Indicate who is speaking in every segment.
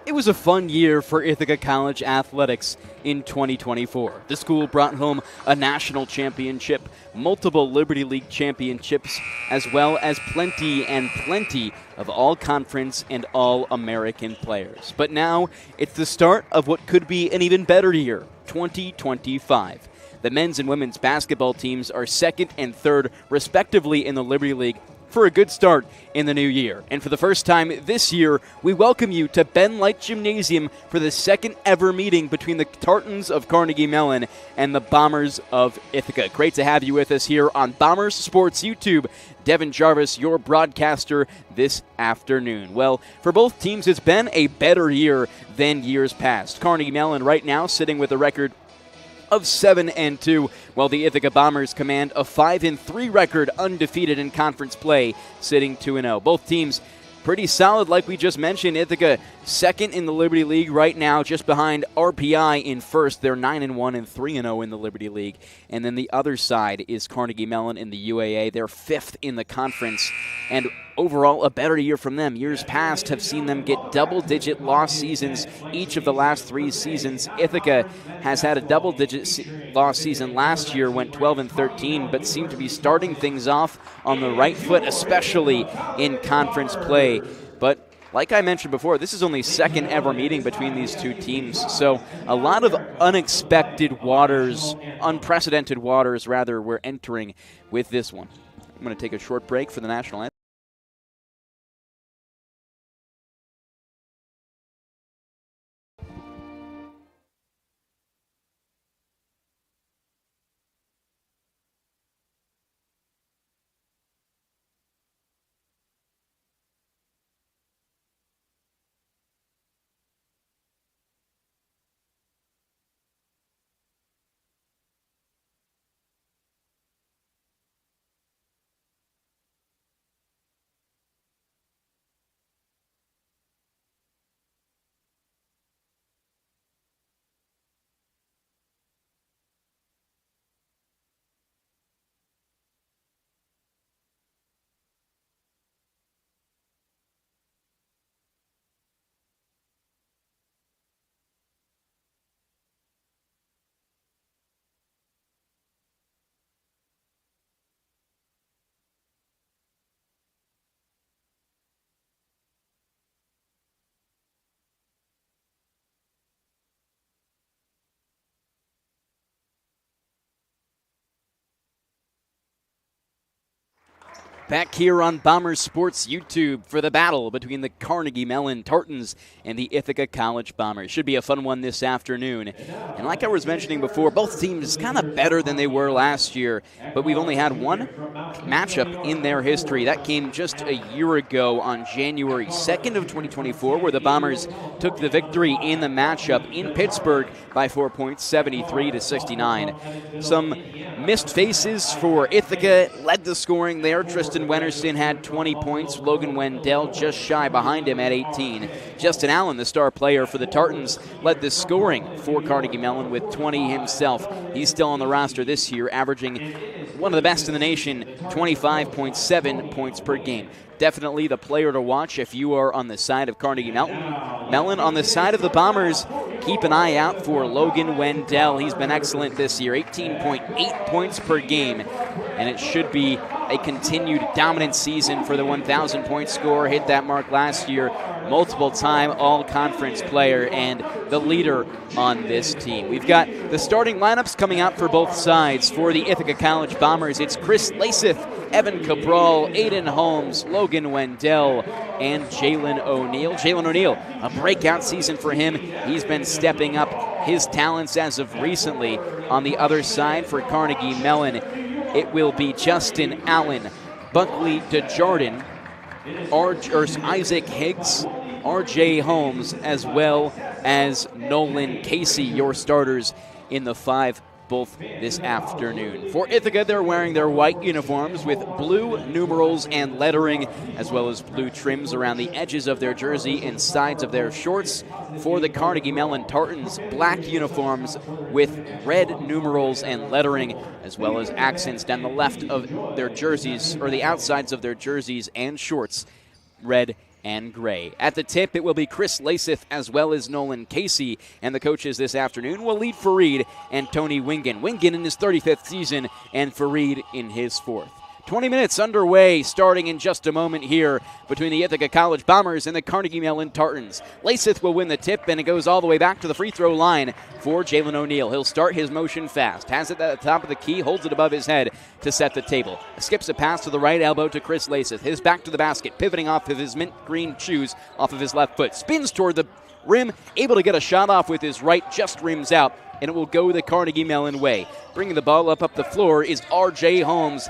Speaker 1: It was a fun year for Ithaca College athletics in 2024. The school brought home a national championship, multiple Liberty League championships, as well as plenty of all-conference and all-American players. But now it's the start of what could be an even better year, 2025. The men's and women's basketball teams are second and third, respectively, in the Liberty League for a good start in the new year. And for the first time this year, we welcome you to Ben Light Gymnasium for the second ever meeting between the Tartans of Carnegie Mellon and the Bombers of Ithaca. Great to have you with us here on Bombers Sports YouTube. Devin Jarvis, your broadcaster this afternoon. Well, for both teams, it's been a better year than years past. Carnegie Mellon right now sitting with a record of 7-2, while the Ithaca Bombers command a 5-3 record, undefeated in conference play, sitting 2-0. Both teams pretty solid, like we just mentioned. Ithaca second in the Liberty League right now, just behind RPI in first. They're 9-1 and 3-0 in the Liberty League. And then the other side is Carnegie Mellon in the UAA. They're fifth in the conference, and overall a better year from them. Years past have seen them get double-digit loss seasons each of the last 3 seasons. Ithaca has had a double-digit loss season last year, went 12-13, but seemed to be starting things off on the right foot, especially in conference play. But like I mentioned before, this is only second ever meeting between these two teams, so a lot of unprecedented waters we're entering with this one. I'm going to take a short break for the national anthem. Back here on Bombers Sports YouTube for the battle between the Carnegie Mellon Tartans and the Ithaca College Bombers. Should be a fun one this afternoon. And like I was mentioning before, both teams kind of better than they were last year, but we've only had one matchup in their history. That came just a year ago on January 2nd of 2024, where the Bombers took the victory in the matchup in Pittsburgh by 4 points, 73-69. Some missed faces for Ithaca led the scoring there. Tristan Wennerston had 20 points. Logan Wendell just shy behind him at 18. Justin Allen, the star player for the Tartans, led the scoring for Carnegie Mellon with 20 himself. He's still on the roster this year, averaging one of the best in the nation, 25.7 points per game. Definitely the player to watch if you are on the side of Carnegie Mellon. On the side of the Bombers, keep an eye out for Logan Wendell. He's been excellent this year, 18.8 points per game, and it should be a continued dominant season for the 1,000-point scorer. Hit that mark last year, multiple-time all-conference player, and the leader on this team. We've got the starting lineups coming out for both sides. For the Ithaca College Bombers, it's Chris Laseth, Evan Cabral, Aiden Holmes, Logan Wendell, and Jalen O'Neill. Jalen O'Neill, a breakout season for him. He's been stepping up his talents as of recently. On the other side for Carnegie Mellon, it will be Justin Allen, Buckley DeJarden, Isaac Higgs, R.J. Holmes, as well as Nolan Casey, your starters in the 5 both this afternoon. For Ithaca, they're wearing their white uniforms with blue numerals and lettering, as well as blue trims around the edges of their jersey and sides of their shorts. For the Carnegie Mellon Tartans, black uniforms with red numerals and lettering, as well as accents down the left of their jerseys, or the outsides of their jerseys and shorts, red and gray. At the tip, it will be Chris Lasith as well as Nolan Casey, and the coaches this afternoon will lead Fareed and Tony Wingen. Wingen in his 35th season and Fareed in his 4th. 20 minutes underway, starting in just a moment here between the Ithaca College Bombers and the Carnegie Mellon Tartans. Lasith will win the tip, and it goes all the way back to the free throw line for Jalen O'Neill. He'll start his motion fast, has it at the top of the key, holds it above his head to set the table. Skips a pass to the right elbow to Chris Lasith. His back to the basket, pivoting off of his mint green shoes off of his left foot. Spins toward the rim, able to get a shot off with his right, just rims out, and it will go the Carnegie Mellon way. Bringing the ball up the floor is R.J. Holmes,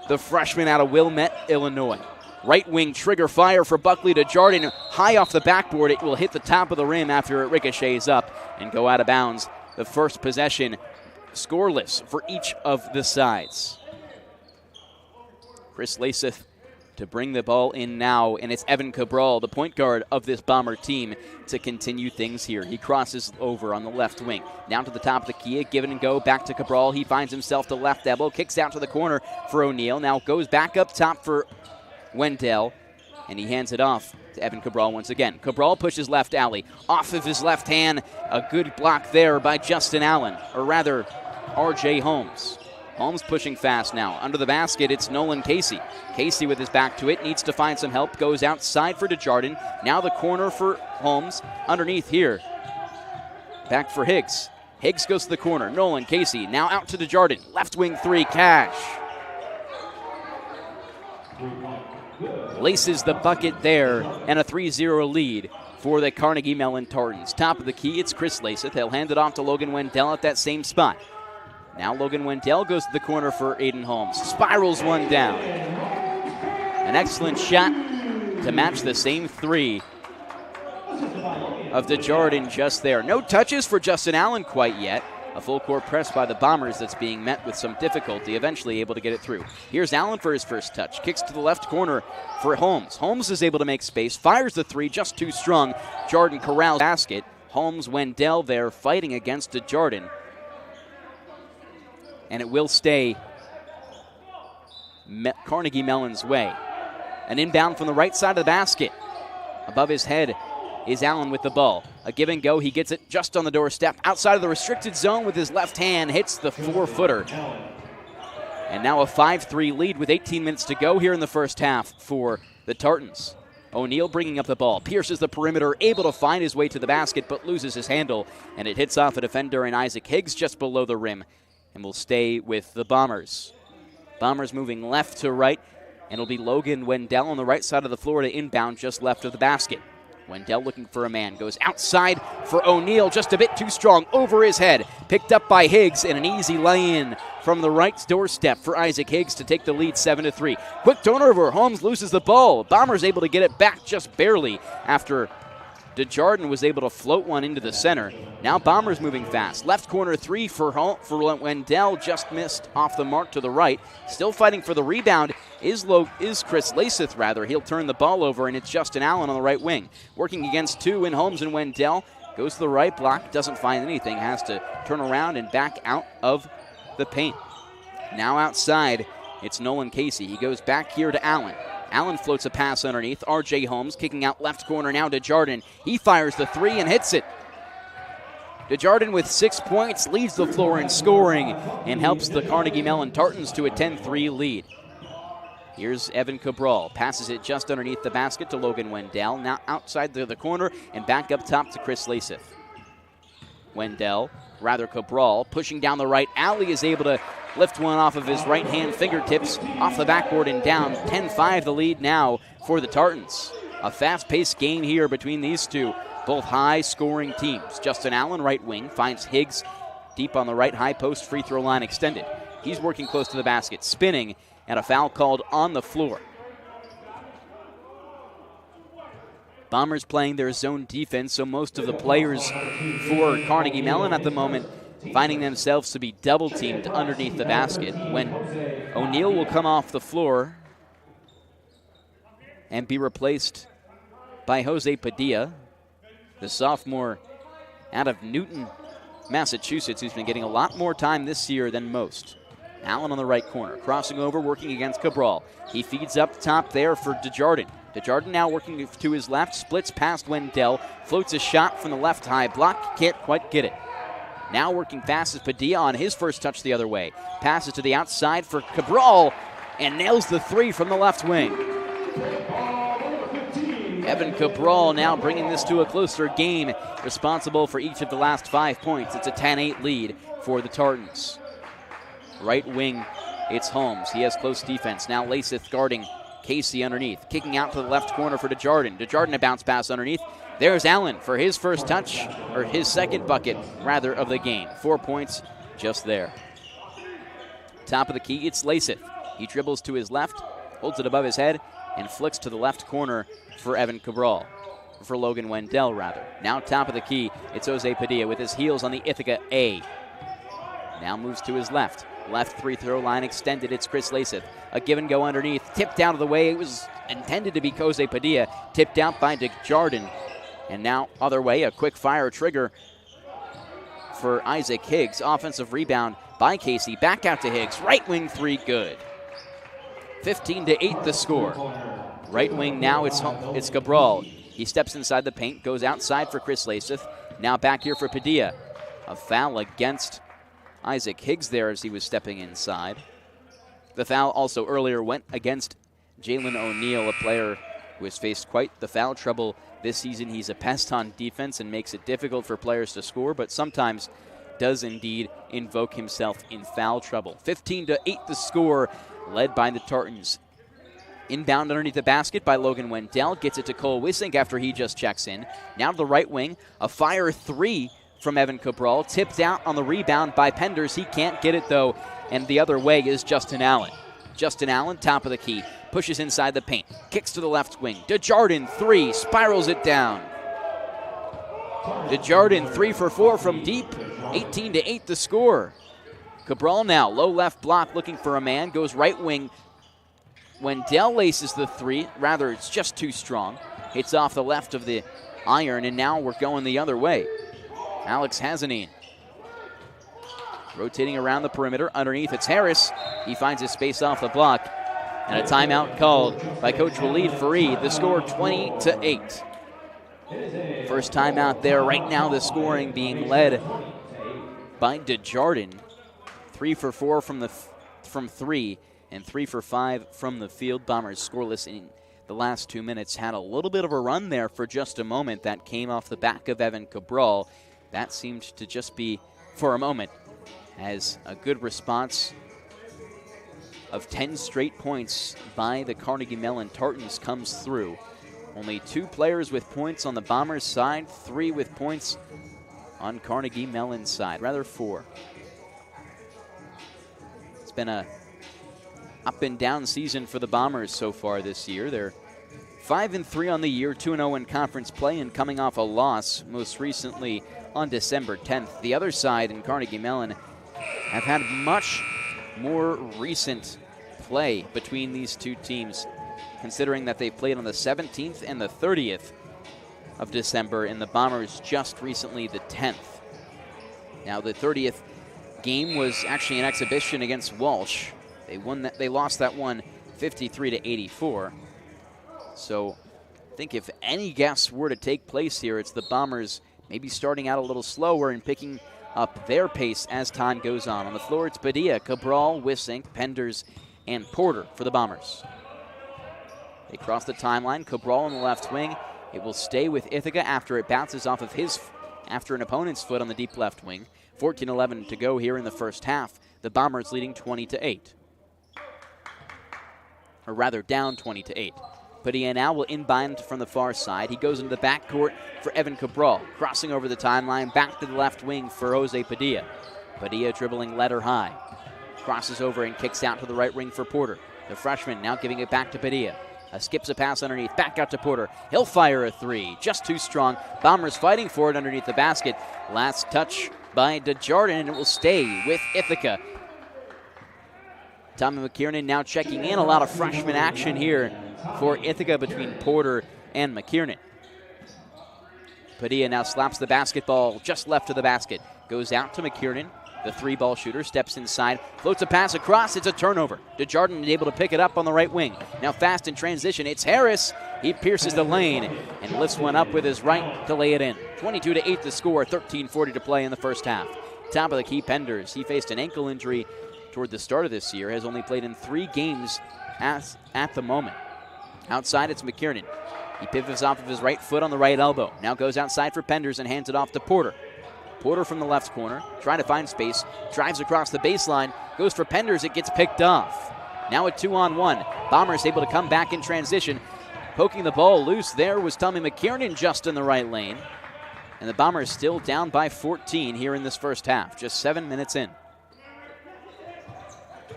Speaker 1: the freshman out of Wilmette, Illinois. Right wing trigger fire for Buckley to Jardin. High off the backboard, it will hit the top of the rim after it ricochets up and go out of bounds. The first possession scoreless for each of the sides. Chris Lasith to bring the ball in now, and it's Evan Cabral, the point guard of this Bomber team, to continue things here. He crosses over on the left wing. Down to the top of the key, a give and go, back to Cabral. He finds himself to left elbow, kicks out to the corner for O'Neill. Now goes back up top for Wendell, and he hands it off to Evan Cabral once again. Cabral pushes left alley, off of his left hand. A good block there by Justin Allen, or rather R.J. Holmes. Holmes pushing fast now. Under the basket, it's Nolan Casey. Casey with his back to it, needs to find some help. Goes outside for DeJardin. Now the corner for Holmes. Underneath here. Back for Higgs. Higgs goes to the corner. Nolan Casey now out to DeJardin. Left wing three, cash. Laces the bucket there, and a 3-0 lead for the Carnegie Mellon Tartans. Top of the key, it's Chris Lasith. He'll hand it off to Logan Wendell at that same spot. Now Logan Wendell goes to the corner for Aiden Holmes. Spirals one down. An excellent shot to match the same three of DeJardin just there. No touches for Justin Allen quite yet. A full court press by the Bombers that's being met with some difficulty, eventually able to get it through. Here's Allen for his first touch. Kicks to the left corner for Holmes. Holmes is able to make space, fires the three, just too strong. Jardin corrals basket. Holmes, Wendell there fighting against DeJardin. And it will stay Carnegie Mellon's way. An inbound from the right side of the basket. Above his head is Allen with the ball. A give and go. He gets it just on the doorstep. Outside of the restricted zone with his left hand. Hits the 4-footer. And now a 5-3 lead with 18 minutes to go here in the first half for the Tartans. O'Neill bringing up the ball. Pierces the perimeter. Able to find his way to the basket, but loses his handle. And it hits off a defender in Isaac Higgs just below the rim. And will stay with the Bombers. Bombers moving left to right, and it'll be Logan Wendell on the right side of the floor to inbound just left of the basket. Wendell looking for a man. Goes outside for O'Neill, just a bit too strong, over his head. Picked up by Higgs, and an easy lay-in from the right doorstep for Isaac Higgs to take the lead 7-3. Quick turnover, Holmes loses the ball. Bombers able to get it back just barely after DeJardin was able to float one into the center. Now Bombers moving fast. Left corner three for Wendell, just missed off the mark to the right. Still fighting for the rebound is Chris Lasith, rather. He'll turn the ball over, and it's Justin Allen on the right wing. Working against two in Holmes and Wendell. Goes to the right block, doesn't find anything. Has to turn around and back out of the paint. Now outside, it's Nolan Casey. He goes back here to Allen. Allen floats a pass underneath. R.J. Holmes kicking out left corner now to Jardin. He fires the three and hits it. DeJardin with 6 points, leads the floor in scoring and helps the Carnegie Mellon Tartans to a 10-3 lead. Here's Evan Cabral. Passes it just underneath the basket to Logan Wendell. Now outside the corner and back up top to Chris Lasith. Cabral, pushing down the right alley, is able to lift one off of his right hand fingertips off the backboard and down. 10-5 the lead now for the Tartans. A fast-paced game here between these two, both high-scoring teams. Justin Allen, right wing, finds Higgs deep on the right high post, free throw line extended. He's working close to the basket, spinning, and a foul called on the floor. Bombers playing their zone defense, so most of the players for Carnegie Mellon at the moment finding themselves to be double-teamed underneath the basket. When O'Neill will come off the floor and be replaced by Jose Padilla, the sophomore out of Newton, Massachusetts, who's been getting a lot more time this year than most. Allen on the right corner, crossing over, working against Cabral. He feeds up top there for DeJardin. Desjardins now working to his left, splits past Wendell, floats a shot from the left high block, can't quite get it. Now working fast is Padilla on his first touch the other way. Passes to the outside for Cabral and nails the three from the left wing. Evan Cabral now bringing this to a closer game, responsible for each of the last 5 points. It's a 10-8 lead for the Tartans. Right wing, it's Holmes. He has close defense. Now Lasith guarding Casey underneath. Kicking out to the left corner for Desjardins. Desjardins a bounce pass underneath. There's Allen for his first touch, or his second bucket, rather, of the game. 4 points just there. Top of the key, it's Lasith. He dribbles to his left, holds it above his head, and flicks to the left corner for Evan Cabral. For Logan Wendell, rather. Now top of the key, it's Jose Padilla with his heels on the Ithaca A. Now moves to his left. Left free throw line extended, it's Chris Lasith. A give and go underneath, tipped out of the way. It was intended to be Jose Padilla, tipped out by Desjardins. And now other way, a quick fire trigger for Isaac Higgs. Offensive rebound by Casey. Back out to Higgs. Right wing three, good. 15-8 the score. Right wing now it's Cabral. He steps inside the paint, goes outside for Chris Lasith. Now back here for Padilla. A foul against Isaac Higgs there as he was stepping inside. The foul also earlier went against Jalen O'Neal, a player who has faced quite the foul trouble this season. He's a pest on defense and makes it difficult for players to score, but sometimes does indeed invoke himself in foul trouble. 15-8 the score, led by the Tartans. Inbound underneath the basket by Logan Wendell. Gets it to Cole Wissink after he just checks in. Now to the right wing. A fire three from Evan Cabral. Tipped out on the rebound by Penders. He can't get it, though. And the other way is Justin Allen. Justin Allen, top of the key. Pushes inside the paint. Kicks to the left wing. Desjardins, three. Spirals it down. Desjardins, 3 for 4 from deep. 18-8 the score. Cabral now, low left block, looking for a man. Goes right wing. Wendell laces the three. Rather, it's just too strong. Hits off the left of the iron, and now we're going the other way. Alex Hazanin rotating around the perimeter. Underneath, it's Harris. He finds his space off the block. And a timeout called by Coach Walid Fareed. The score 20-8. First timeout there. Right now the scoring being led by Desjardins. 3 for 4 from three and 3 for 5 from the field. Bombers scoreless in the last 2 minutes. Had a little bit of a run there for just a moment. That came off the back of Evan Cabral. That seemed to just be for a moment, as a good response of 10 straight points by the Carnegie Mellon Tartans comes through. Only 2 players with points on the Bombers' side, 3 with points on Carnegie Mellon's side, rather 4. It's been a up and down season for the Bombers so far this year. They're 5-3 on the year, 2-0 in conference play, and coming off a loss most recently on December 10th. The other side in Carnegie Mellon have had much more recent play between these two teams, considering that they played on the 17th and the 30th of December, and the Bombers just recently the 10th. Now, the 30th game was actually an exhibition against Walsh. They lost that one 53-84. So I think if any guess were to take place here, it's the Bombers maybe starting out a little slower and picking up their pace as time goes on. On the floor, it's Padilla, Cabral, Wissink, Penders, and Porter for the Bombers. They cross the timeline. Cabral on the left wing. It will stay with Ithaca after it bounces off of after an opponent's foot on the deep left wing. 14-11 to go here in the first half. The Bombers leading 20-8. Or rather, down 20-8. Padilla now will inbound from the far side. He goes into the backcourt for Evan Cabral. Crossing over the timeline, back to the left wing for Jose Padilla. Padilla dribbling letter high. Crosses over and kicks out to the right wing for Porter. The freshman now giving it back to Padilla. Skips a pass underneath, back out to Porter. He'll fire a three, just too strong. Bombers fighting for it underneath the basket. Last touch by Desjardins, and it will stay with Ithaca. Tommy McKiernan now checking in. A lot of freshman action here for Ithaca between Porter and McKiernan. Padilla now slaps the basketball just left of the basket. Goes out to McKiernan. The three-ball shooter steps inside, floats a pass across. It's a turnover. Desjardins is able to pick it up on the right wing. Now fast in transition. It's Harris. He pierces the lane and lifts one up with his right to lay it in. 22-8 the score, 13:40 to play in the first half. Top of the key, Penders. He faced an ankle injury toward the start of this year, has only played in 3 games at the moment. Outside, it's McKiernan. He pivots off of his right foot on the right elbow. Now goes outside for Penders and hands it off to Porter. Porter from the left corner, trying to find space, drives across the baseline, goes for Penders, it gets picked off. Now a 2-on-1. Bombers able to come back in transition. Poking the ball loose there was Tommy McKiernan just in the right lane. And the Bombers still down by 14 here in this first half, just 7 minutes in.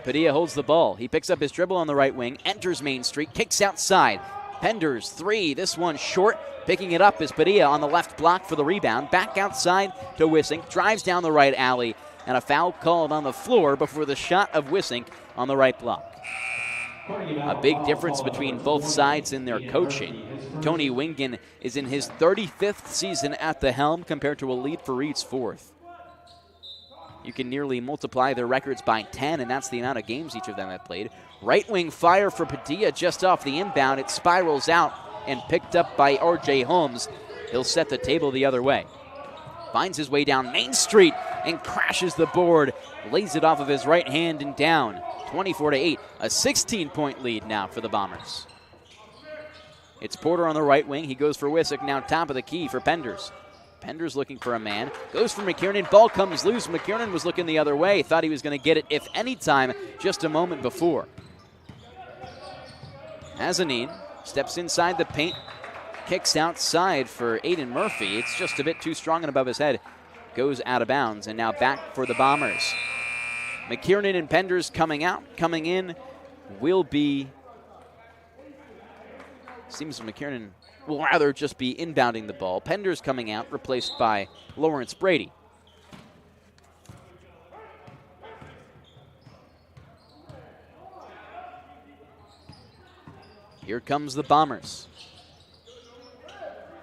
Speaker 1: Padilla holds the ball. He picks up his dribble on the right wing, enters Main Street, kicks outside. Penders, 3, this one short. Picking it up is Padilla on the left block for the rebound. Back outside to Wissink, drives down the right alley, and a foul called on the floor before the shot of Wissink on the right block. A big difference between both sides in their coaching. Tony Wingen is in his 35th season at the helm compared to Elite Farid's 4th. You can nearly multiply their records by 10, and that's the amount of games each of them have played. Right wing fire for Padilla just off the inbound. It spirals out and picked up by R.J. Holmes. He'll set the table the other way. Finds his way down Main Street and crashes the board. Lays it off of his right hand and down. 24-8, a 16-point lead now for the Bombers. It's Porter on the right wing. He goes for Wissink, now top of the key for Penders. Penders looking for a man. Goes for McKiernan. Ball comes loose. McKiernan was looking the other way. Thought he was going to get it, if any time, just a moment before. Azanin steps inside the paint. Kicks outside for Aiden Murphy. It's just a bit too strong and above his head. Goes out of bounds, and now back for the Bombers. McKiernan and Penders coming out. Coming in will be... Seems McKiernan will rather just be inbounding the ball. Penders coming out, replaced by Lawrence Brady. Here comes the Bombers.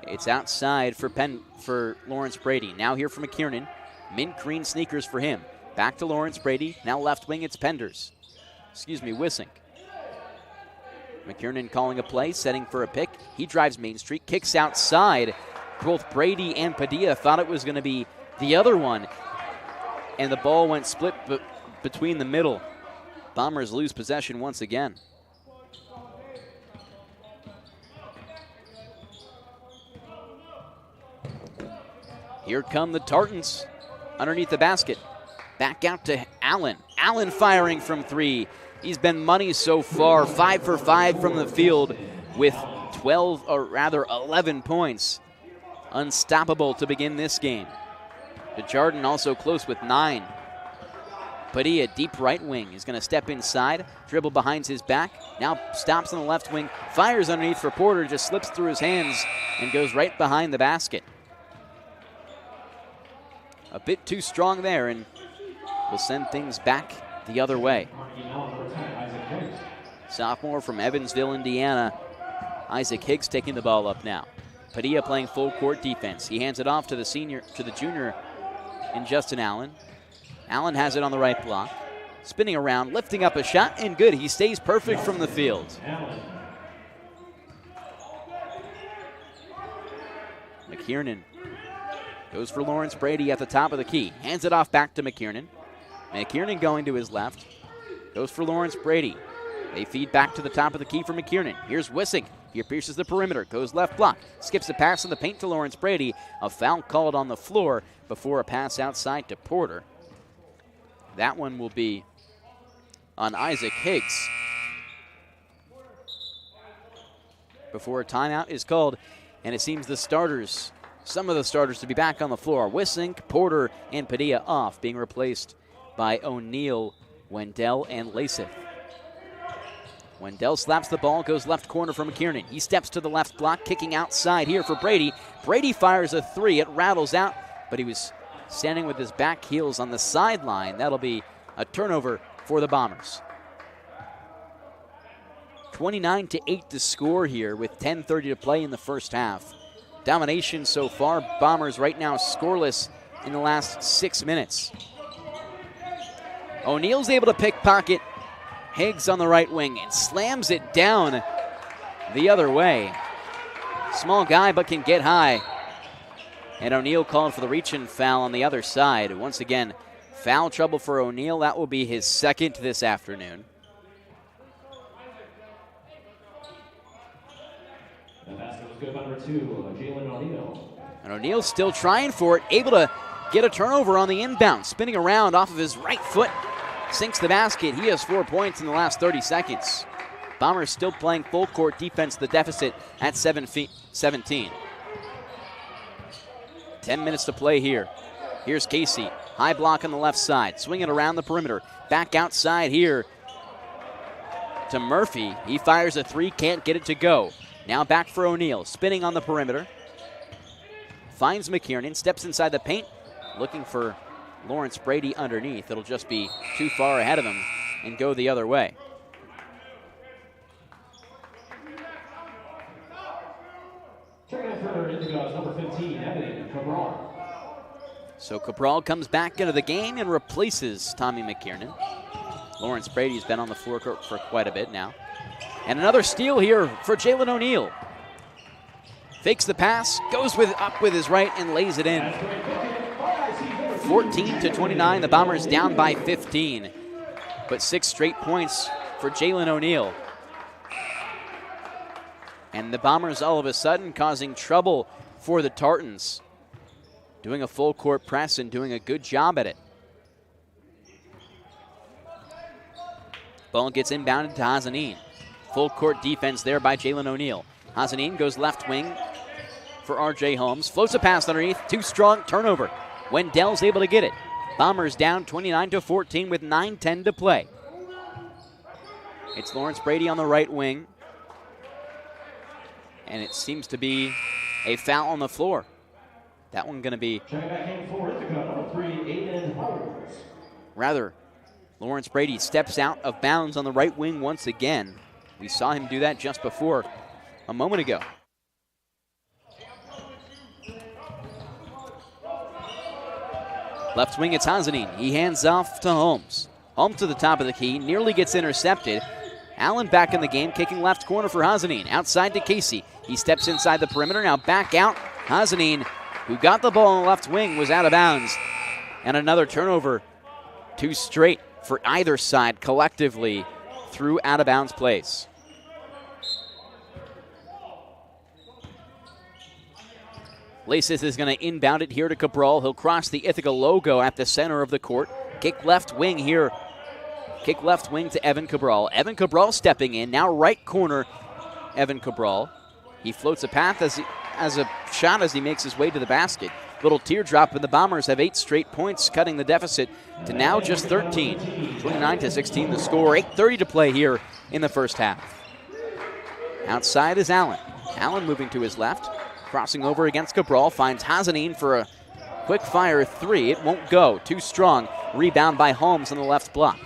Speaker 1: It's outside for Lawrence Brady. Now here for McKiernan. Mint green sneakers for him. Back to Lawrence Brady. Now left wing, it's Wissink. McKiernan calling a play, setting for a pick. He drives Main Street, kicks outside. Both Brady and Padilla thought it was going to be the other one, and the ball went split between the middle. Bombers lose possession once again. Here come the Tartans underneath the basket. Back out to Allen. Allen firing from 3. He's been money so far, 5 for 5 from the field with 11 points. Unstoppable to begin this game. Desjardins also close with 9. Padilla, deep right wing, is going to step inside, dribble behind his back, now stops on the left wing, fires underneath for Porter, just slips through his hands and goes right behind the basket. A bit too strong there, and will send things back the other way. Sophomore from Evansville, Indiana, Isaac Higgs taking the ball up now. Padilla playing full court defense. He hands it off to the junior in Justin Allen. Allen has it on the right block. Spinning around, lifting up a shot, and good. He stays perfect from the field. McKiernan goes for Lawrence Brady at the top of the key. Hands it off back to McKiernan. McKiernan going to his left. Goes for Lawrence Brady. They feed back to the top of the key for McKiernan. Here's Wissink. He pierces the perimeter. Goes left block. Skips the pass in the paint to Lawrence Brady. A foul called on the floor before a pass outside to Porter. That one will be on Isaac Higgs. Before a timeout is called, and it seems some of the starters to be back on the floor. Wissink, Porter, and Padilla off, being replaced by O'Neal, Wendell, and Lasith. Wendell slaps the ball, goes left corner for McKiernan. He steps to the left block, kicking outside here for Brady. Brady fires a 3. It rattles out, but he was standing with his back heels on the sideline. That'll be a turnover for the Bombers. 29-8 to score here with 10:30 to play in the first half. Domination so far. Bombers right now scoreless in the last 6 minutes. O'Neal's able to pickpocket Higgs on the right wing and slams it down the other way. Small guy, but can get high. And O'Neal called for the reach-in foul on the other side. Once again, foul trouble for O'Neal. That will be his second this afternoon.
Speaker 2: The basket was good by number 2, Jalen O'Neal.
Speaker 1: And O'Neal's still trying for it, able to get a turnover on the inbound, spinning around off of his right foot, sinks the basket. He has 4 points in the last 30 seconds. Bombers still playing full court defense, the deficit at 17. 10 minutes to play here. Here's Casey, high block on the left side, swinging around the perimeter. Back outside here to Murphy. He fires a three, can't get it to go. Now back for O'Neal, spinning on the perimeter. Finds McKiernan, steps inside the paint, looking for Lawrence Brady underneath. It'll just be too far ahead of him and go the other way.
Speaker 2: Checking in for Ithaca's number 15, Evan Cabral.
Speaker 1: So Cabral comes back into the game and replaces Tommy McKiernan. Lawrence Brady's been on the floor for quite a bit now. And another steal here for Jalen O'Neal. Fakes the pass, goes up with his right and lays it in. 14-29, the Bombers down by 15. But 6 straight points for Jalen O'Neal. And the Bombers all of a sudden causing trouble for the Tartans. Doing a full court press and doing a good job at it. Ball gets inbounded to Hazanin. Full court defense there by Jalen O'Neal. Hazanin goes left wing for R.J. Holmes. Floats a pass underneath. Too strong. Turnover. Wendell's able to get it. Bombers down 29-14 with 9:10 to play. It's Lawrence Brady on the right wing. And it seems to be a foul on the floor. That one going to be rather. Lawrence Brady steps out of bounds on the right wing once again. We saw him do that just before a moment ago. Left wing, it's Hazanin. He hands off to Holmes. Holmes to the top of the key, nearly gets intercepted. Allen back in the game, kicking left corner for Hazanin. Outside to Casey. He steps inside the perimeter, now back out. Hazanin, who got the ball on the left wing, was out of bounds. And another turnover. 2 straight for either side collectively through out of bounds plays. Lasith is going to inbound it here to Cabral. He'll cross the Ithaca logo at the center of the court. Kick left wing here. Kick left wing to Evan Cabral. Evan Cabral stepping in. Now right corner, Evan Cabral. He floats a path as a shot as he makes his way to the basket. Little teardrop, and the Bombers have 8 straight points, cutting the deficit to now just 13. 29-16 the score. 8:30 to play here in the first half. Outside is Allen. Allen moving to his left. Crossing over against Cabral, finds Hazanin for a quick fire 3. It won't go. Too strong. Rebound by Holmes on the left block.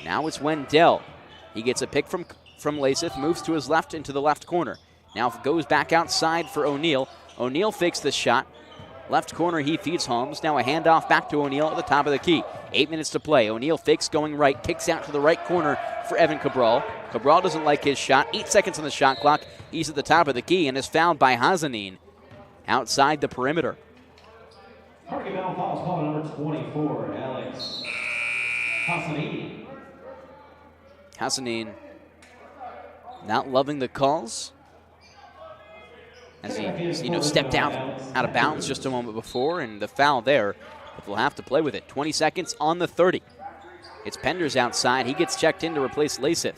Speaker 1: Now it's Wendell. He gets a pick from Lasith, moves to his left into the left corner. Now goes back outside for O'Neal. O'Neal fakes the shot. Left corner, he feeds Holmes. Now a handoff back to O'Neal at the top of the key. 8 minutes to play. O'Neal fakes going right, kicks out to the right corner for Evan Cabral. Cabral doesn't like his shot. 8 seconds on the shot clock. He's at the top of the key and is fouled by Hazanin outside the perimeter.
Speaker 2: Carnegie Mellon fouls call number 24, Alex Hazanin.
Speaker 1: Hazanin not loving the calls. As he stepped out of bounds just a moment before, and the foul there, but they'll have to play with it. 20 seconds on the 30. It's Penders outside. He gets checked in to replace Lasith.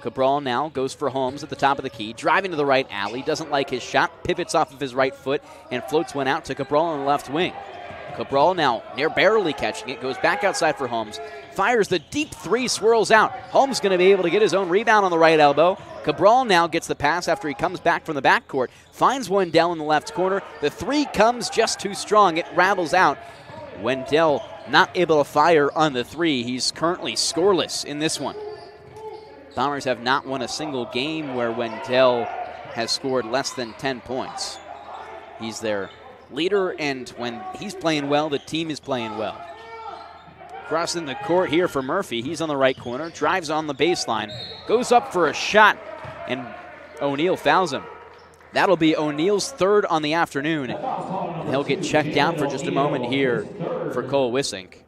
Speaker 1: Cabral now goes for Holmes at the top of the key, driving to the right alley, doesn't like his shot, pivots off of his right foot, and floats one out to Cabral on the left wing. Cabral now near barely catching it, goes back outside for Holmes, fires the deep 3, swirls out. Holmes going to be able to get his own rebound on the right elbow. Cabral now gets the pass after he comes back from the backcourt, finds Wendell in the left corner. The 3 comes just too strong. It rattles out. Wendell not able to fire on the 3. He's currently scoreless in this one. Bombers have not won a single game where Wendell has scored less than 10 points. He's their leader, and when he's playing well, the team is playing well. Crossing the court here for Murphy. He's on the right corner, drives on the baseline, goes up for a shot, and O'Neal fouls him. That'll be O'Neal's third on the afternoon. And he'll get checked out for just a moment here for Cole Wissink.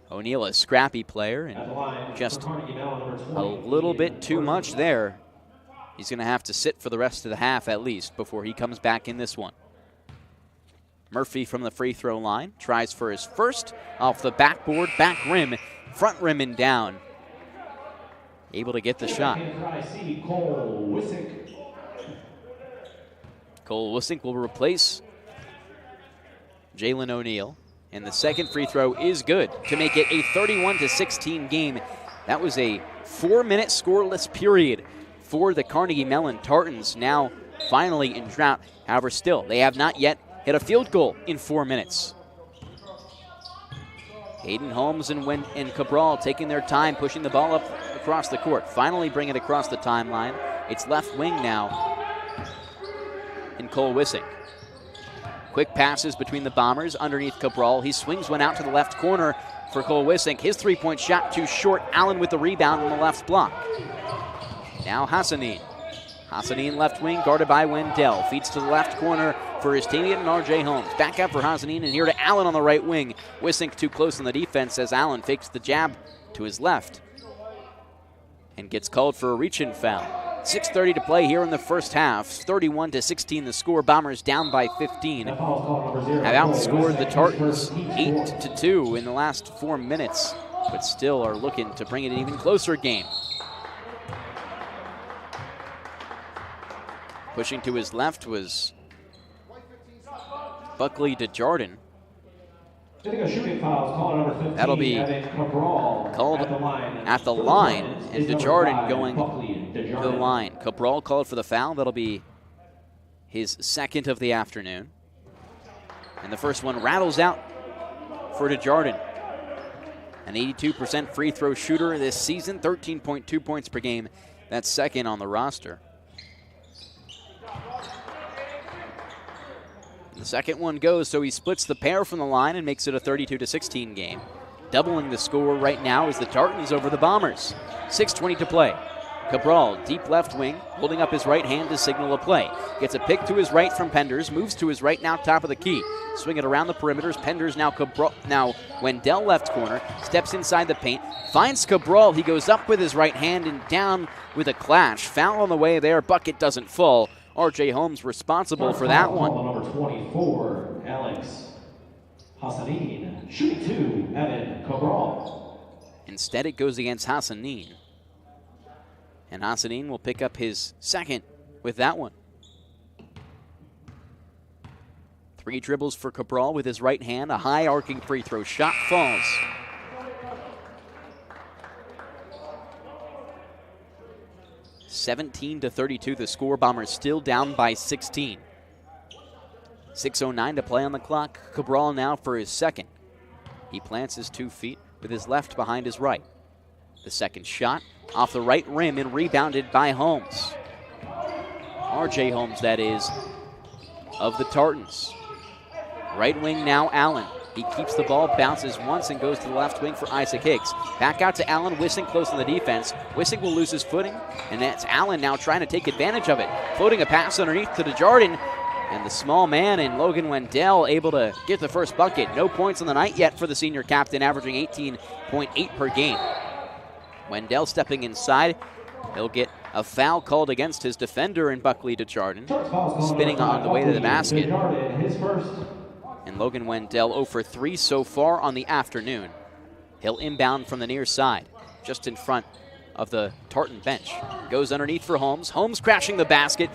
Speaker 1: O'Neal, a scrappy player, and just a little bit too much there. He's going to have to sit for the rest of the half at least before he comes back in this one. Murphy from the free throw line tries for his first off the backboard, back rim, front rim and down. Able to get the shot. Cole Wissink will replace Jalen O'Neal. And the second free throw is good to make it a 31-16 game. That was a 4-minute scoreless period for the Carnegie Mellon Tartans, now finally in drought. However, still, they have not yet hit a field goal in 4 minutes. Hayden Holmes and Cabral taking their time, pushing the ball up across the court. Finally bring it across the timeline. It's left wing now in Cole Wissink. Quick passes between the Bombers underneath Cabral. He swings one out to the left corner for Cole Wissink. His three-point shot too short. Allen with the rebound on the left block. Now Hassanin. Hassanin left wing, guarded by Wendell. Feeds to the left corner for his teammate and R.J. Holmes. Back out for Hassanin, and here to Allen on the right wing. Wissink too close on the defense as Allen fakes the jab to his left and gets called for a reach-in foul. 6:30 to play here in the first half. 31-16 the score. Bombers down by 15. Have outscored the Tartans 8-2 in the last 4 minutes, but still are looking to bring it an even closer game. Pushing to his left was Buckley DeJardin. That'll be called at the line, and DeJardin going to the line. Cabral called for the foul. That'll be his second of the afternoon. And the first one rattles out for DeJardin. An 82% free throw shooter this season, 13.2 points per game. That's second on the roster. The second one goes, so he splits the pair from the line and makes it a 32-16 game. Doubling the score right now is the Tartans over the Bombers. 6:20 to play. Cabral, deep left wing, holding up his right hand to signal a play. Gets a pick to his right from Penders, moves to his right now, top of the key. Swing it around the perimeters. Penders now Wendell left corner, steps inside the paint, finds Cabral. He goes up with his right hand and down with a clash. Foul on the way there, bucket doesn't fall. R.J. Holmes responsible for that one.
Speaker 2: Number 24, Alex Hassanin. Shooting two, Evan Cabral.
Speaker 1: Instead, it goes against Hassanin. And Hassanin will pick up his second with that one. 3 dribbles for Cabral with his right hand. A high arcing free throw shot falls. (17-32) the score. Bombers still down by 16. 6:09 to play on the clock. Cabral now for his second. He plants his 2 feet with his left behind his right. The second shot off the right rim and rebounded by Holmes. R.J. Holmes, that is, of the Tartans. Right wing now, Allen. He keeps the ball, bounces once, and goes to the left wing for Isaac Hicks. Back out to Allen. Wissink close on the defense. Wissink will lose his footing, and that's Allen now trying to take advantage of it. Floating a pass underneath to DeJardin, and the small man in Logan Wendell able to get the first bucket. No points on the night yet for the senior captain, averaging 18.8 per game. Wendell stepping inside. He'll get a foul called against his defender in Buckley DeJardin, spinning on the way to the basket. And Logan Wendell 0 for 3 so far on the afternoon. He'll inbound from the near side, just in front of the Tartan bench. Goes underneath for Holmes. Holmes crashing the basket.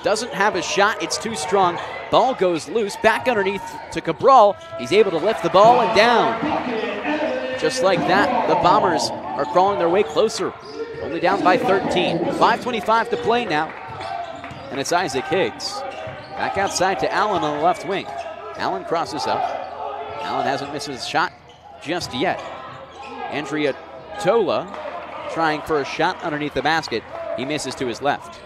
Speaker 1: Doesn't have a shot. It's too strong. Ball goes loose. Back underneath to Cabral. He's able to lift the ball and down. Just like that, the Bombers are crawling their way closer. Only down by 13. 5:25 to play now. And it's Isaac Higgs. Back outside to Allen on the left wing. Allen crosses up. Allen hasn't missed his shot just yet. Andrea Tola trying for a shot underneath the basket. He misses to his left.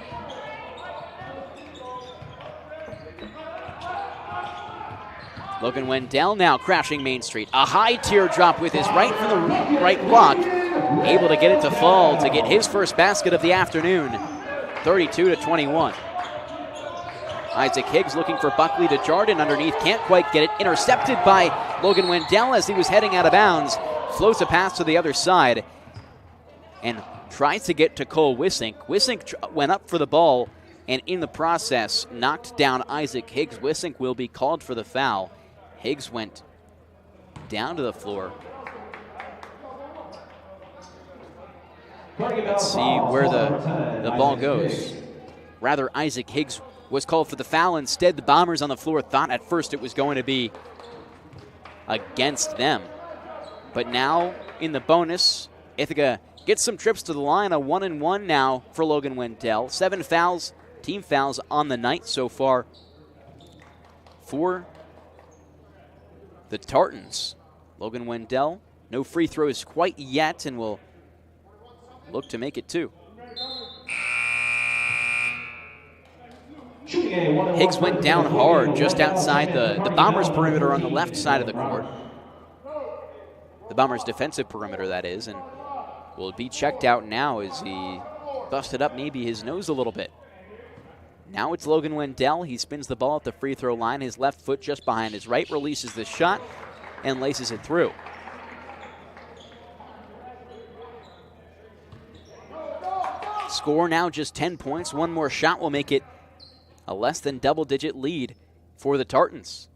Speaker 1: Logan Wendell now crashing Main Street. A high teardrop with his right from the right block. Able to get it to fall to get his first basket of the afternoon. 32-21. Isaac Higgs looking for Buckley to Jardin underneath. Can't quite get it. Intercepted by Logan Wendell as he was heading out of bounds. Floats a pass to the other side and tries to get to Cole Wissink. Wissink went up for the ball and in the process knocked down Isaac Higgs. Wissink will be called for the foul. Higgs went down to the floor. Let's see where the ball goes. Rather, Isaac Higgs was called for the foul. Instead, the Bombers on the floor thought at first it was going to be against them. But now, in the bonus, Ithaca gets some trips to the line. A 1-and-1 now for Logan Wendell. 7 fouls, team fouls on the night so far for the Tartans. Logan Wendell, no free throws quite yet, and will look to make it 2. Higgs went down hard just outside the Bombers' perimeter on the left side of the court. The Bombers' defensive perimeter, that is, and will be checked out now as he busted up maybe his nose a little bit. Now it's Logan Wendell. He spins the ball at the free throw line. His left foot just behind his right, releases the shot and laces it through. Score now just 10 points. One more shot will make it a less than double-digit lead for the Tartans.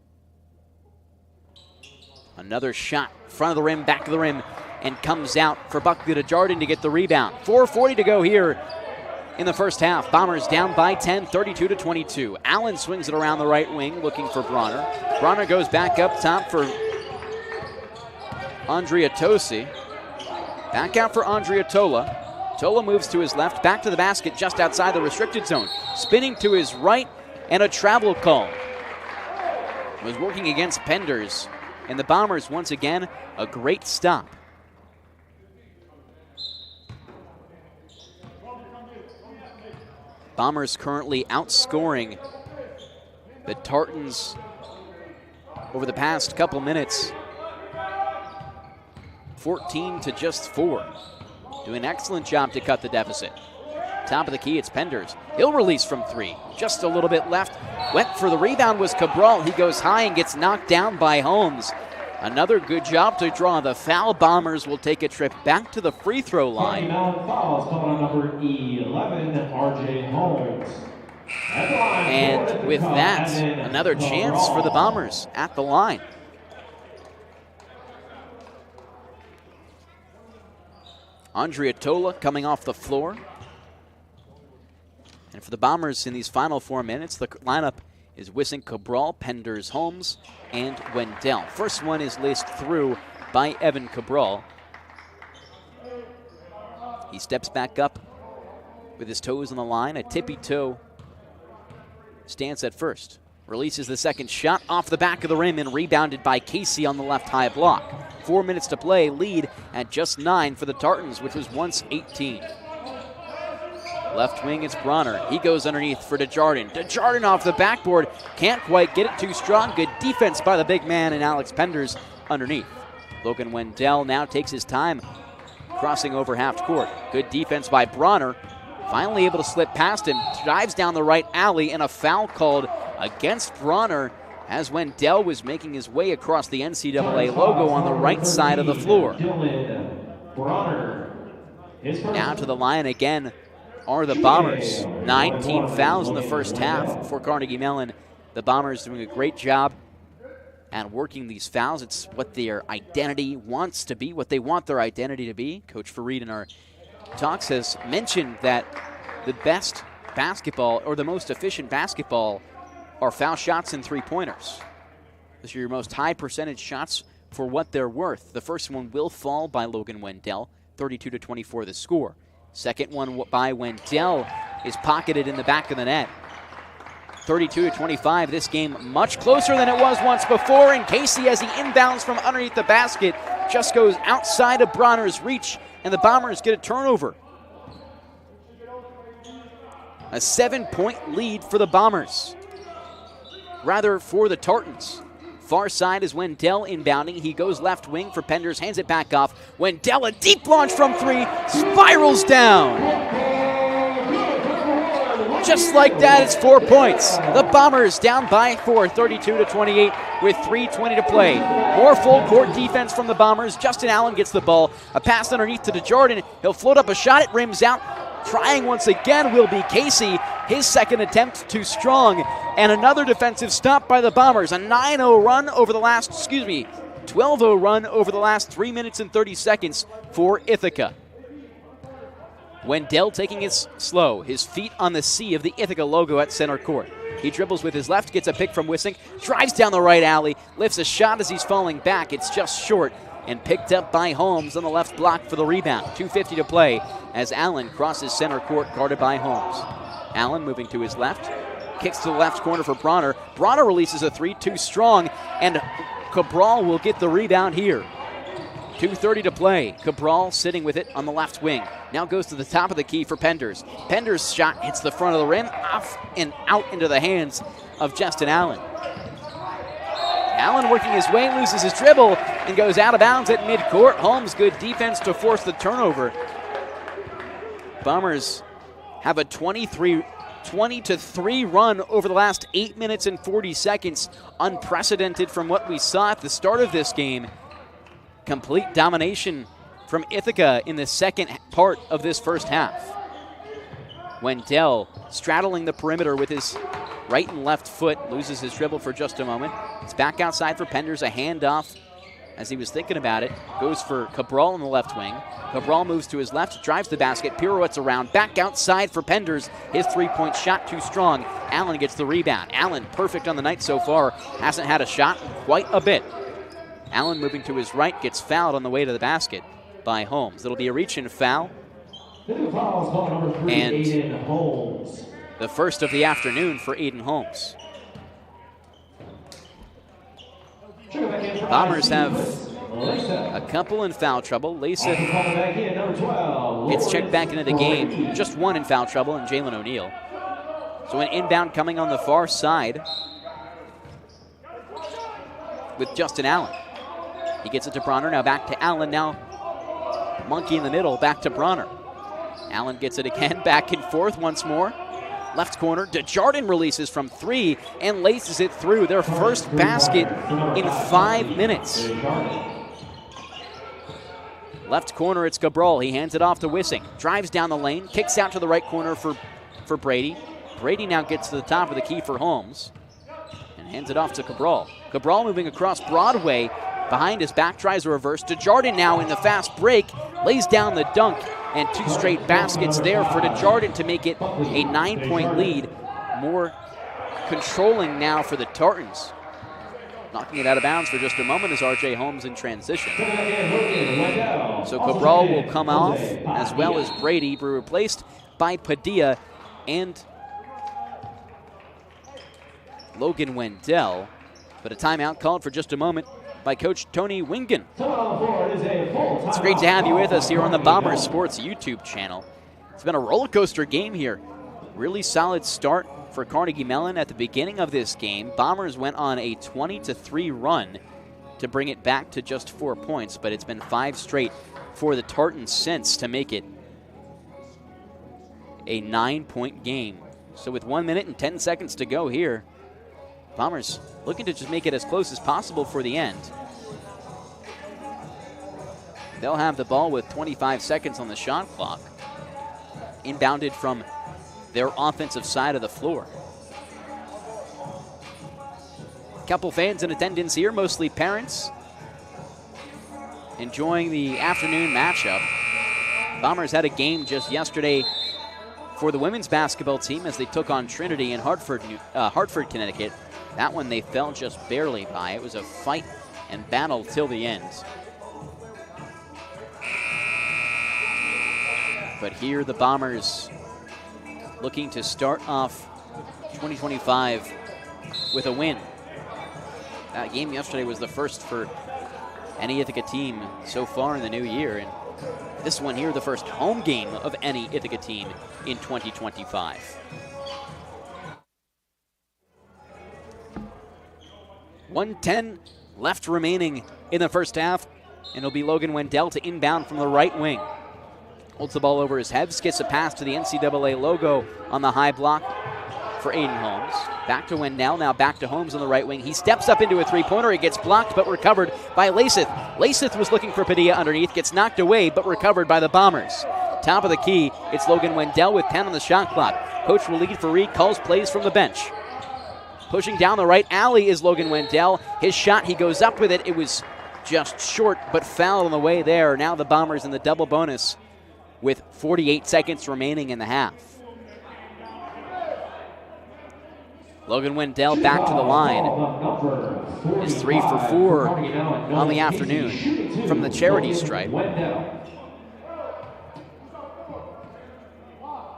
Speaker 1: Another shot, front of the rim, back of the rim, and comes out for Buckley to Jardin to get the rebound. 4:40 to go here in the first half. Bombers down by 10, 32-22. Allen swings it around the right wing, looking for Bronner. Bronner goes back up top for Andrea Tosi. Back out for Andrea Tola. Tola moves to his left, back to the basket just outside the restricted zone. Spinning to his right, and a travel call. Was working against Penders, and the Bombers, once again, a great stop. Bombers currently outscoring the Tartans over the past couple minutes. 14 to just 4. Doing an excellent job to cut the deficit. Top of the key, it's Penders. He'll release from 3. Just a little bit left. Went for the rebound was Cabral. He goes high and gets knocked down by Holmes. Another good job to draw the foul. Bombers will take a trip back to the free throw line.
Speaker 2: Fouls coming on number 11, R.J. Holmes.
Speaker 1: And with that, another chance for the Bombers at the line. Andrea Tola coming off the floor. And for the Bombers in these final 4 minutes, the lineup is Wissink, Cabral, Penders, Holmes, and Wendell. First one is laced through by Evan Cabral. He steps back up with his toes on the line. A tippy toe stance at first. Releases the second shot off the back of the rim and rebounded by Casey on the left high block. 4 minutes to play, lead at just 9 for the Tartans, which was once 18. Left wing, it's Bronner. He goes underneath for DeJardin. DeJardin off the backboard. Can't quite get it too strong. Good defense by the big man and Alex Penders underneath. Logan Wendell now takes his time crossing over half court. Good defense by Bronner. Finally able to slip past him. Dives down the right alley and a foul called against Bronner as Wendell was making his way across the NCAA logo on the right side of the floor. Now to the line again are the Bombers. 19 fouls in the first half for Carnegie Mellon. The Bombers doing a great job at working these fouls. It's what their identity wants to be, what they want their identity to be. Coach Farid in our talks has mentioned that the best basketball, or the most efficient basketball, are foul shots and three-pointers. Those are your most high percentage shots for what they're worth. The first one will fall by Logan Wendell, 32-24 the score. Second one by Wendell is pocketed in the back of the net. 32-25, this game much closer than it was once before, and Casey, as he inbounds from underneath the basket, just goes outside of Bronner's reach, and the Bombers get a turnover. A 7-point lead for the Bombers. Rather, for the Tartans. Far side is Wendell inbounding. He goes left wing for Penders, hands it back off. Wendell, a deep launch from 3, spirals down. Just like that, it's 4 points. The Bombers down by 4, 32-28 with 3:20 to play. More full court defense from the Bombers. Justin Allen gets the ball. A pass underneath to DeJordan. He'll float up a shot. It rims out. Trying once again will be Casey. His second attempt too strong. And another defensive stop by the Bombers. A 9-0 run over the last, 12-0 run over the last 3 minutes and 30 seconds for Ithaca. Wendell taking it slow, his feet on the C of the Ithaca logo at center court. He dribbles with his left, gets a pick from Wissink, drives down the right alley, lifts a shot as he's falling back. It's just short and picked up by Holmes on the left block for the rebound. 2:50 to play as Allen crosses center court, guarded by Holmes. Allen moving to his left, kicks to the left corner for Bronner. Bronner releases a 3, too strong, and Cabral will get the rebound here. 2:30 to play. Cabral sitting with it on the left wing. Now goes to the top of the key for Penders. Penders' shot hits the front of the rim, off and out into the hands of Justin Allen. Allen working his way, loses his dribble, and goes out of bounds at midcourt. Holmes, good defense to force the turnover. Bombers have a 20-3 run over the last 8 minutes and 40 seconds. Unprecedented from what we saw at the start of this game. Complete domination from Ithaca in the second part of this first half. Wendell straddling the perimeter with his right and left foot, loses his dribble for just a moment. It's back outside for Penders, a handoff as he was thinking about it. Goes for Cabral on the left wing. Cabral moves to his left, drives the basket, pirouettes around, back outside for Penders. His three-point shot too strong. Allen gets the rebound. Allen perfect on the night so far. Hasn't had a shot in quite a bit. Allen moving to his right, gets fouled on the way to the basket by Holmes. It'll be a reach and foul. And the first of the afternoon for Aiden Holmes. Bombers have a couple in foul trouble. Leysa gets checked back into the game. Just one in foul trouble, and Jalen O'Neal. So an inbound coming on the far side with Justin Allen. He gets it to Bronner, now back to Allen, now monkey in the middle, back to Bronner. Allen gets it again, back and forth once more. Left corner, DeJordan releases from 3 and laces it through. Their first basket in 5 minutes. Left corner, it's Cabral. He hands it off to Wissink. Drives down the lane, kicks out to the right corner for Brady. Brady now gets to the top of the key for Holmes and hands it off to Cabral. Cabral moving across Broadway. Behind his back, tries a reverse. DeJordan now in the fast break, lays down the dunk, and 2 straight baskets there for DeJordan to make it a 9-point lead. More controlling now for the Tartans. Knocking it out of bounds for just a moment is R.J. Holmes in transition. So Cabral will come off, as well as Brady, be replaced by Padilla and Logan Wendell. But a timeout called for just a moment by Coach Tony Wingen. It's great to have you with us here on the Bombers Sports YouTube channel. It's been a roller coaster game here. Really solid start for Carnegie Mellon at the beginning of this game. Bombers went on a 20-3 run to bring it back to just 4 points, but it's been 5 straight for the Tartans since to make it a 9-point game. So with 1 minute and 10 seconds to go here, Bombers looking to just make it as close as possible for the end. They'll have the ball with 25 seconds on the shot clock. Inbounded from their offensive side of the floor. Couple fans in attendance here, mostly parents, enjoying the afternoon matchup. Bombers had a game just yesterday for the women's basketball team as they took on Trinity in Hartford, Connecticut. That one they fell just barely by. It was a fight and battle till the end. But here the Bombers looking to start off 2025 with a win. That game yesterday was the first for any Ithaca team so far in the new year. And this one here, the first home game of any Ithaca team in 2025. 1:10 left remaining in the first half, and it'll be Logan Wendell to inbound from the right wing. Holds the ball over his head, gets a pass to the NCAA logo on the high block for Aiden Holmes. Back to Wendell, now back to Holmes on the right wing. He steps up into a three-pointer. It gets blocked but recovered by Lasith. Lasith was looking for Padilla underneath, gets knocked away but recovered by the Bombers. Top of the key, it's Logan Wendell with 10 on the shot clock. Coach Walid Fareed calls plays from the bench. Pushing down the right alley is Logan Wendell. His shot, he goes up with it. It was just short but fouled on the way there. Now the Bombers in the double bonus with 48 seconds remaining in the half. Logan Wendell back to the line. Is 3 for 4 on the afternoon from the charity stripe.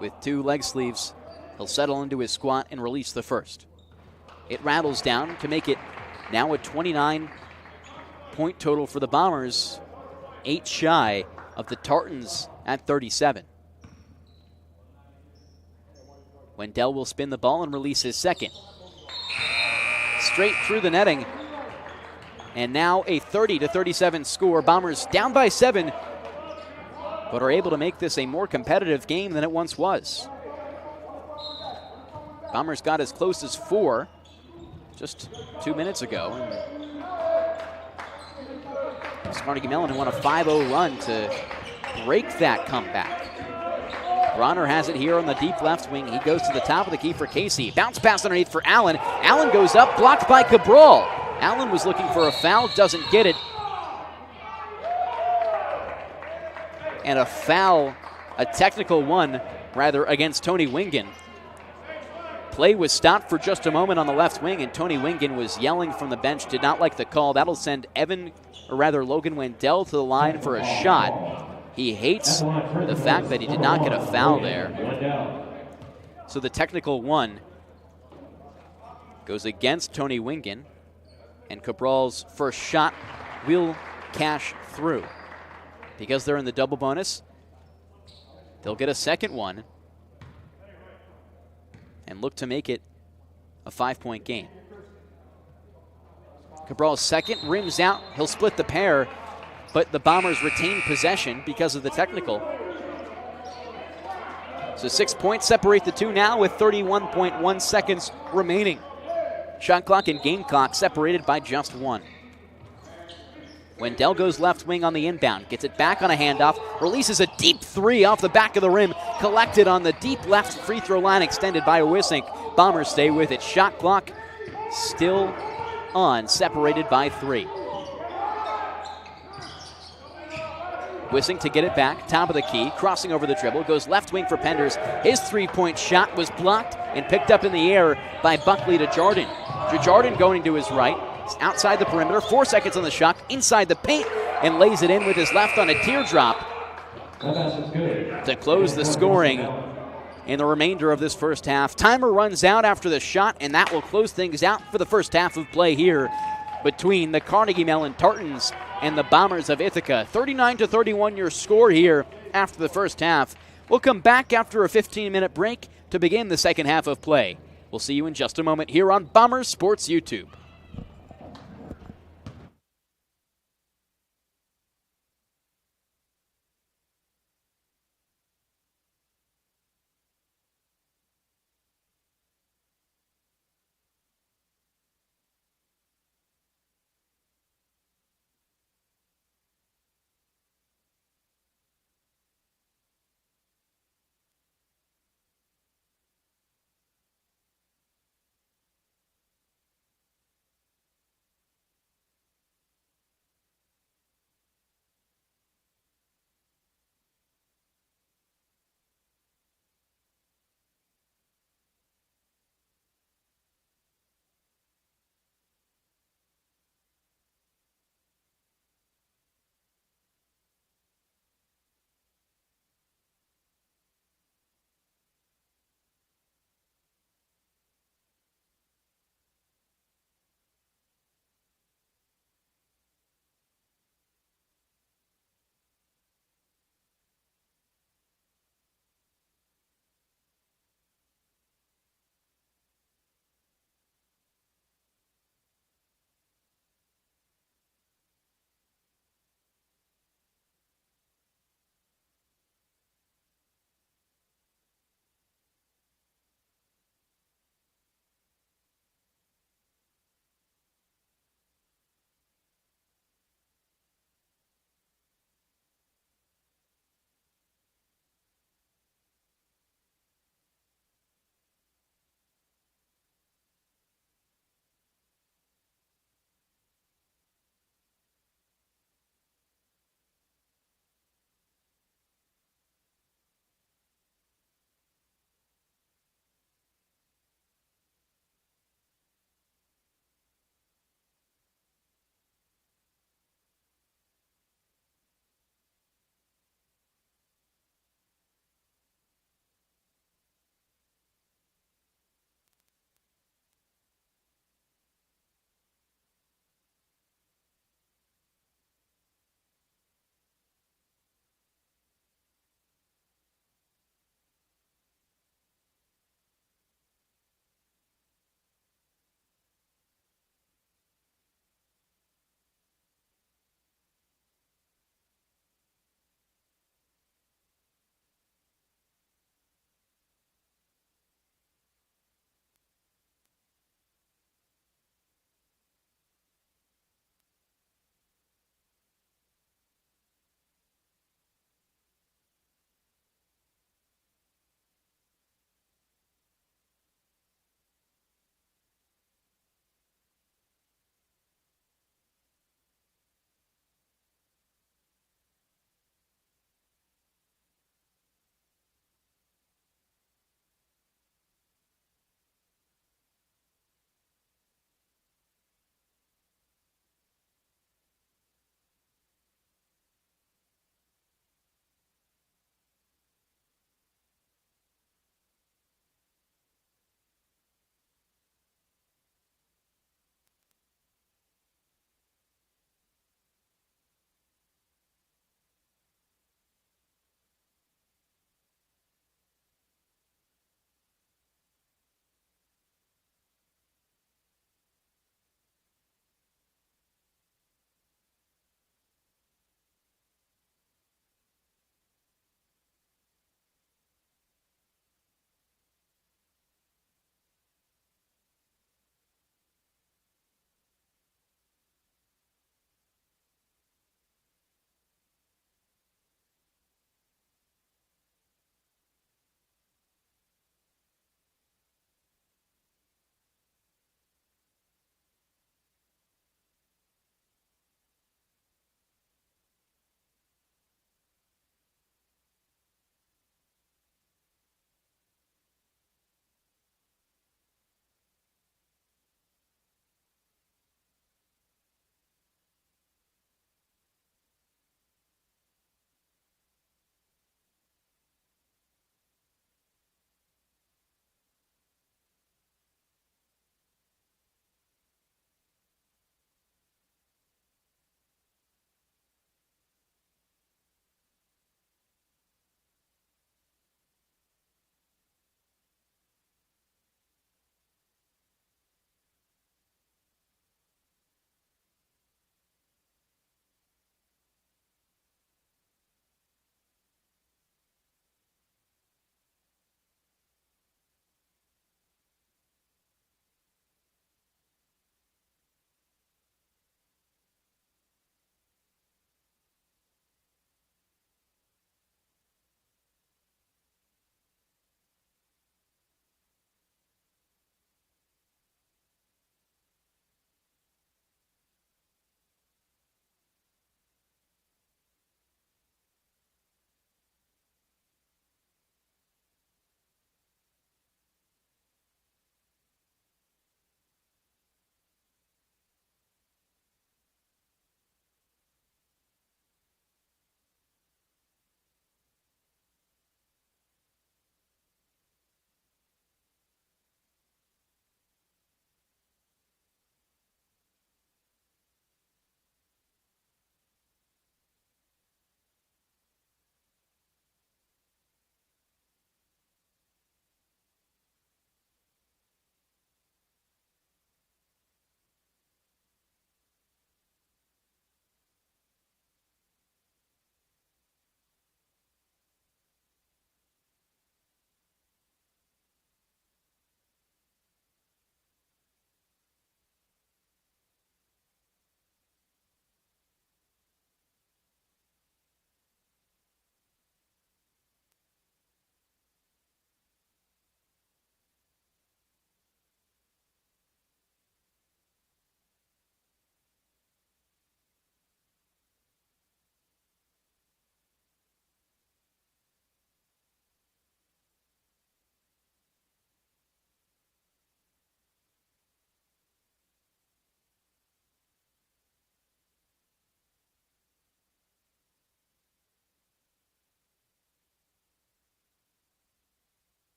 Speaker 1: With 2 leg sleeves, he'll settle into his squat and release the first. It rattles down to make it now a 29-point total for the Bombers, 8 shy of the Tartans at 37. Wendell will spin the ball and release his second. Straight through the netting. And now a 30-37 score. Bombers down by 7, but are able to make this a more competitive game than it once was. Bombers got as close as 4 just 2 minutes ago. Carnegie Mellon won a 5-0 run to break that comeback. Bronner has it here on the deep left wing. He goes to the top of the key for Casey. Bounce pass underneath for Allen. Allen goes up, blocked by Cabral. Allen was looking for a foul, doesn't get it. And a foul, a technical one, rather, against Tony Wingen. Play was stopped for just a moment on the left wing, and Tony Wingen was yelling from the bench, did not like the call. That'll send Logan Wendell to the line for a shot. He hates the fact that he did not get a foul there. So the technical one goes against Tony Wingen, and Cabral's first shot will cash through. Because they're in the double bonus, they'll get a second one and look to make it a 5-point game. Cabral's second rims out. He'll split the pair, but the Bombers retain possession because of the technical. So 6 points separate the two now with 31.1 seconds remaining. Shot clock and game clock separated by just 1. Wendell goes left wing on the inbound, gets it back on a handoff, releases a deep 3 off the back of the rim, collected on the deep left free throw line, extended by Wisink. Bombers stay with it. Shot clock still on, separated by 3. Wisink to get it back, top of the key, crossing over the dribble, goes left wing for Penders. His 3-point shot was blocked and picked up in the air by Buckley to Jardin. Jardin going to his right, outside the perimeter, 4 seconds on the shot, inside the paint, and lays it in with his left on a teardrop to close the scoring in the remainder of this first half. Timer runs out after the shot, and that will close things out for the first half of play here between the Carnegie Mellon Tartans and the Bombers of Ithaca. 39-31 your score here after the first half. We'll come back after a 15-minute break to begin the second half of play. We'll see you in just a moment here on Bombers Sports YouTube.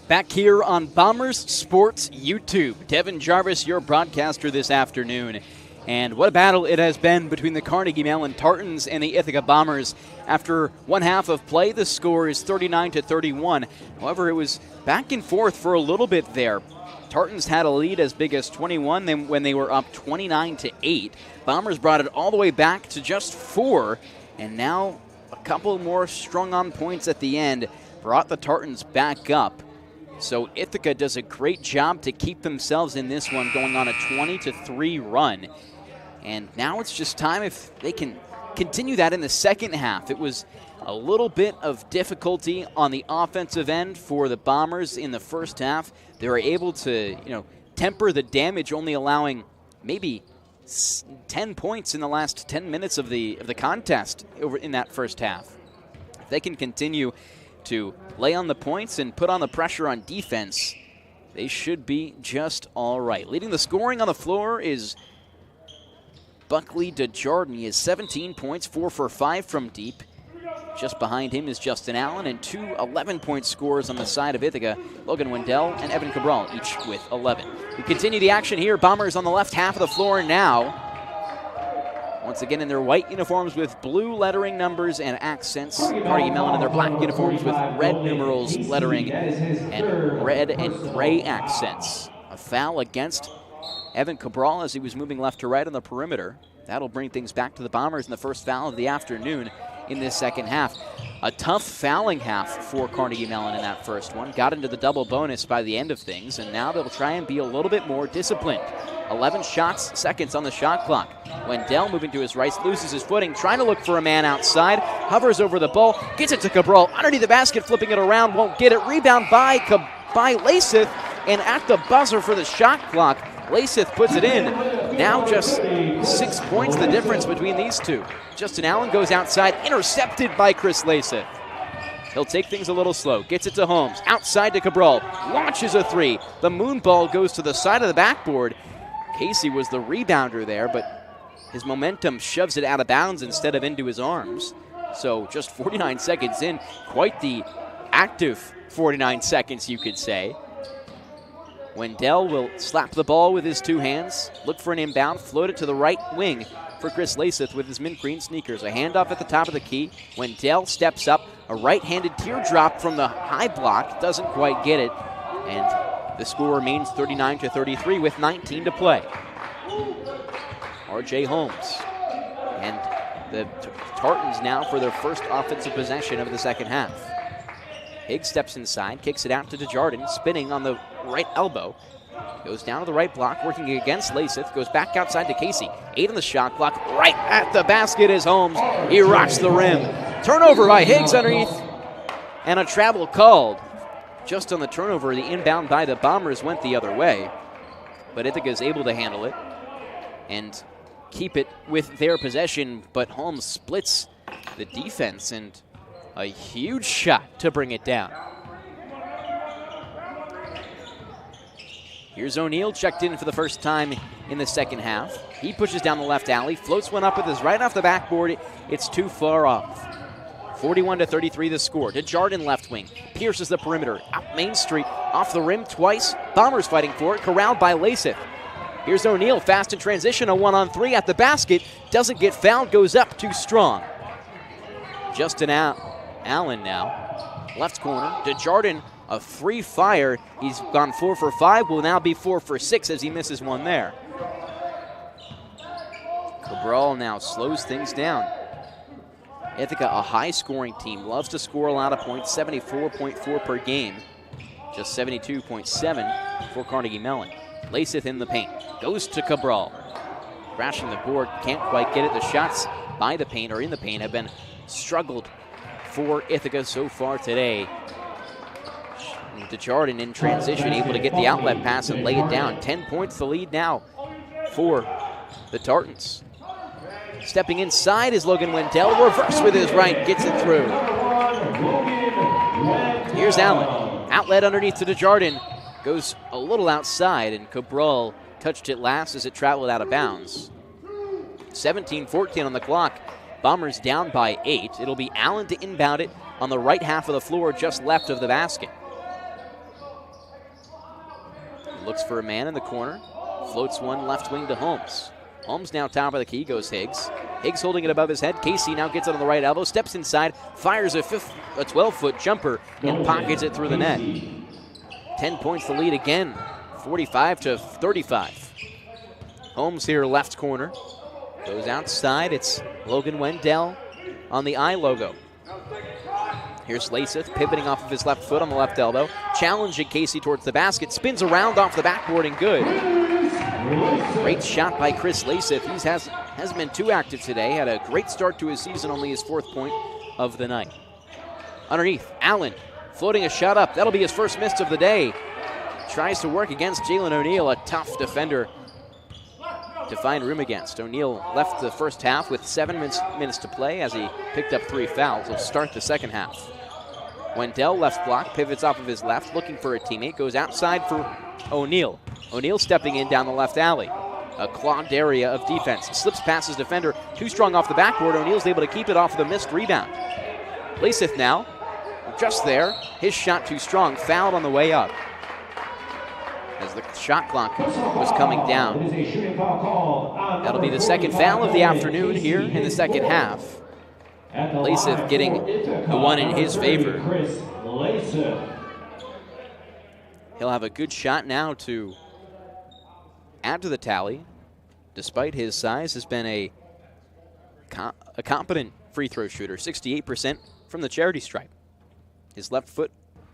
Speaker 1: Back here on Bombers Sports YouTube. Devin Jarvis, your broadcaster this afternoon. And what a battle it has been between the Carnegie Mellon Tartans and the Ithaca Bombers. After one half of play, the score is 39-31. However, it was back and forth for a little bit there. Tartans had a lead as big as 21 when they were up 29-8. Bombers brought it all the way back to just 4. And now a couple more strung on points at the end brought the Tartans back up. So Ithaca does a great job to keep themselves in this one, going on a 20-3 run. And now it's just time if they can continue that in the second half. It was a little bit of difficulty on the offensive end for the Bombers in the first half. They were able to, temper the damage, only allowing maybe 10 points in the last 10 minutes of the contest over in that first half. If they can continue to lay on the points and put on the pressure on defense, they should be just all right. Leading the scoring on the floor is Buckley DeJarden. He has 17 points, 4 for 5 from deep. Just behind him is Justin Allen, and 2 11-point scorers on the side of Ithaca, Logan Wendell and Evan Cabral, each with 11. We continue the action here. Bombers on the left half of the floor now. Once again in their white uniforms with blue lettering numbers and accents. Carnegie Mellon in their black uniforms with red numerals lettering and red and gray accents. A foul against Evan Cabral as he was moving left to right on the perimeter. That'll bring things back to the Bombers in the first foul of the afternoon in this second half. A tough fouling half for Carnegie Mellon in that first one. Got into the double bonus by the end of things, and now they'll try and be a little bit more disciplined. 11 seconds on the shot clock. Wendell moving to his right, loses his footing, trying to look for a man outside, hovers over the ball, gets it to Cabral, underneath the basket, flipping it around, won't get it. Rebound by Lasith, and at the buzzer for the shot clock, Lasith puts it in. Now just 6 points the difference between these two. Justin Allen goes outside, intercepted by Chris Lasith. He'll take things a little slow, gets it to Holmes, outside to Cabral, launches a 3. The moon ball goes to the side of the backboard. Casey was the rebounder there, but his momentum shoves it out of bounds instead of into his arms. So just 49 seconds in, quite the active 49 seconds, you could say. Wendell will slap the ball with his 2 hands, look for an inbound, float it to the right wing for Chris Lasith with his mint green sneakers. A handoff at the top of the key. Wendell steps up, a right-handed teardrop from the high block, doesn't quite get it, and the score remains 39-33 with 19 to play. R.J. Holmes and the Tartans now for their first offensive possession of the second half. Higgs steps inside, kicks it out to DeJarden, spinning on the right elbow. Goes down to the right block, working against Lasith. Goes back outside to Casey. 8 on the shot clock. Right at the basket is Holmes. He rocks the rim. Turnover by Higgs underneath. And a travel called. Just on the turnover, the inbound by the Bombers went the other way. But Ithaca is able to handle it and keep it with their possession. But Holmes splits the defense, and a huge shot to bring it down. Here's O'Neal, checked in for the first time in the second half. He pushes down the left alley, floats one up with his right off the backboard. It's too far off. 41-33 the score. DeJarden left wing, pierces the perimeter, out Main Street, off the rim twice. Bombers fighting for it, corralled by Lasith. Here's O'Neal, fast in transition, a 1-on-3 at the basket. Doesn't get fouled, goes up too strong. Justin Allen now, left corner. DeJarden, a free fire. He's gone 4 for 5, will now be 4 for 6 as he misses one there. Cabral now slows things down. Ithaca, a high-scoring team, loves to score a lot of points, 74.4 per game. Just 72.7 for Carnegie Mellon. Lasith in the paint, goes to Cabral. Crashing the board, can't quite get it. The shots by the paint or in the paint have been struggled for Ithaca so far today. DeJarden in transition, able to get the outlet pass and lay it down. 10 points the lead now for the Tartans. Stepping inside is Logan Wendell. Reverse with his right, gets it through. Here's Allen. Outlet underneath to DeJarden. Goes a little outside, and Cabral touched it last as it traveled out of bounds. 17-14 on the clock. Bombers down by 8. It'll be Allen to inbound it on the right half of the floor, just left of the basket. Looks for a man in the corner. Floats one left wing to Holmes. Holmes now top of the key, goes Higgs. Higgs holding it above his head. Casey now gets it on the right elbow, steps inside, fires a 12-foot jumper, and pockets it through the net. 10 points the lead again, 45-35. Holmes here, left corner. Goes outside. It's Logan Wendell on the I logo. Here's Lasith pivoting off of his left foot on the left elbow, challenging Casey towards the basket, spins around off the backboard and good. Great shot by Chris Lasith. He hasn't been too active today. Had a great start to his season, only his 4th point of the night. Underneath, Allen floating a shot up. That'll be his first miss of the day. Tries to work against Jalen O'Neal, a tough defender to find room against. O'Neal left the first half with 7 minutes to play as he picked up 3 fouls. He'll start the second half. Wendell, left block, pivots off of his left, looking for a teammate, goes outside for O'Neal. O'Neal stepping in down the left alley. A clogged area of defense. Slips past his defender, too strong off the backboard. O'Neal's able to keep it off the missed rebound. Lasith now, just there. His shot too strong, fouled on the way up as the shot clock was coming down. That'll be the second foul of the afternoon here in the second half. Lasith getting the one in his favor. He'll have a good shot now to add to the tally. Despite his size, has been a competent free throw shooter, 68% from the charity stripe. His left foot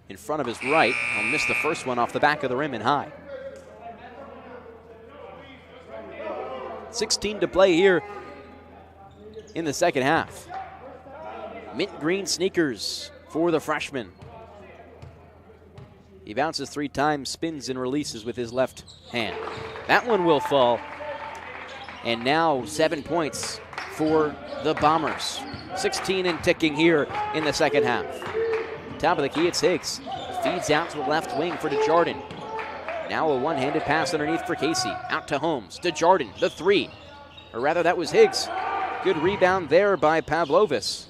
Speaker 1: in front of his right. He'll miss the first one off the back of the rim and high. 16 to play here in the second half. Mint green sneakers for the freshman. He bounces 3 times, spins and releases with his left hand. That one will fall. And now 7 points for the Bombers. 16 and ticking here in the second half. Top of the key, it's Higgs. Feeds out to the left wing for DeJarden. Now a one-handed pass underneath for Casey. Out to Holmes. DeJarden, the 3. Or rather, that was Higgs. Good rebound there by Pavlovis.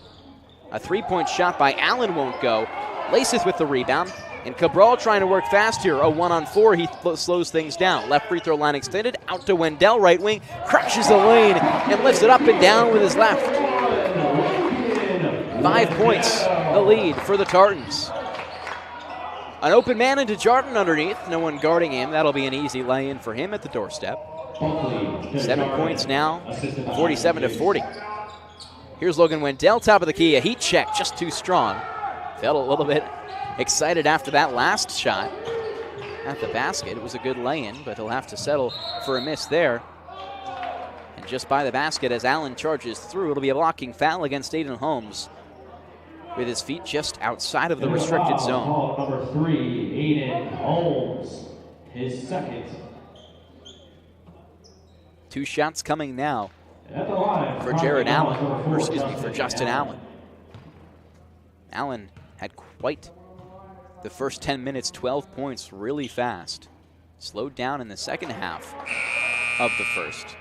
Speaker 1: A 3-point shot by Allen won't go. Lasith with the rebound. And Cabral trying to work fast here. A 1-on-4, he slows things down. Left free throw line extended. Out to Wendell, right wing. Crashes the lane and lifts it up and down with his left. 5 points, the lead for the Tartans. An open man into Jordan underneath. No one guarding him. That'll be an easy lay-in for him at the doorstep. 7 points now, 47-40. Here's Logan Wendell, top of the key. A heat check, just too strong. Felt a little bit excited after that last shot at the basket. It was a good lay-in, but he'll have to settle for a miss there. And just by the basket as Allen charges through, it'll be a blocking foul against Aiden Holmes with his feet just outside of the restricted zone.
Speaker 2: Number 3, Aiden Holmes, his second.
Speaker 1: 2 shots coming now
Speaker 2: At the line,
Speaker 1: for Jared Allen, or excuse me, for Justin Allen. Allen had quite the first 10 minutes, 12 points really fast. Slowed down in the second half of the first.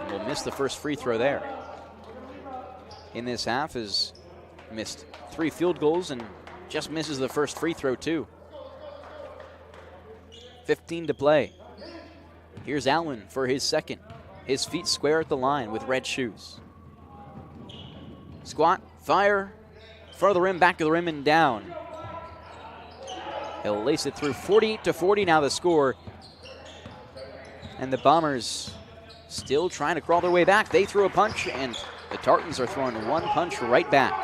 Speaker 1: And will miss the first free throw there. In this half has missed 3 field goals and just misses the first free throw too. 15 to play. Here's Allen for his second. His feet square at the line with red shoes. Squat, fire, front of the rim, back of the rim, and down. He'll lace it through. 48-40 now the score. And the Bombers still trying to crawl their way back. They threw a punch, and the Tartans are throwing one punch right back.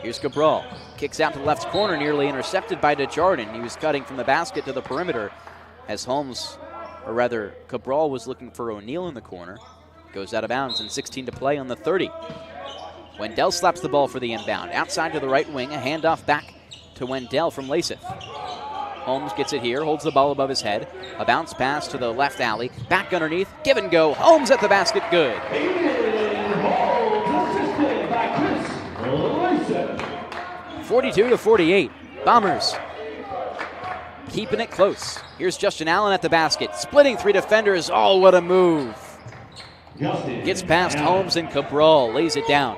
Speaker 1: Here's Cabral. Kicks out to the left corner, nearly intercepted by DeJarden. He was cutting from the basket to the perimeter as Holmes, or rather Cabral, was looking for O'Neal in the corner. Goes out of bounds and 16 to play on the 30. Wendell slaps the ball for the inbound. Outside to the right wing, a handoff back to Wendell from Lasith. Holmes gets it here, holds the ball above his head. A bounce pass to the left alley. Back underneath, give and go. Holmes at the basket, good. 42-48. Bombers keeping it close. Here's Justin Allen at the basket. Splitting 3 defenders. Oh, what a move. Gets past Holmes and Cabral. Lays it down.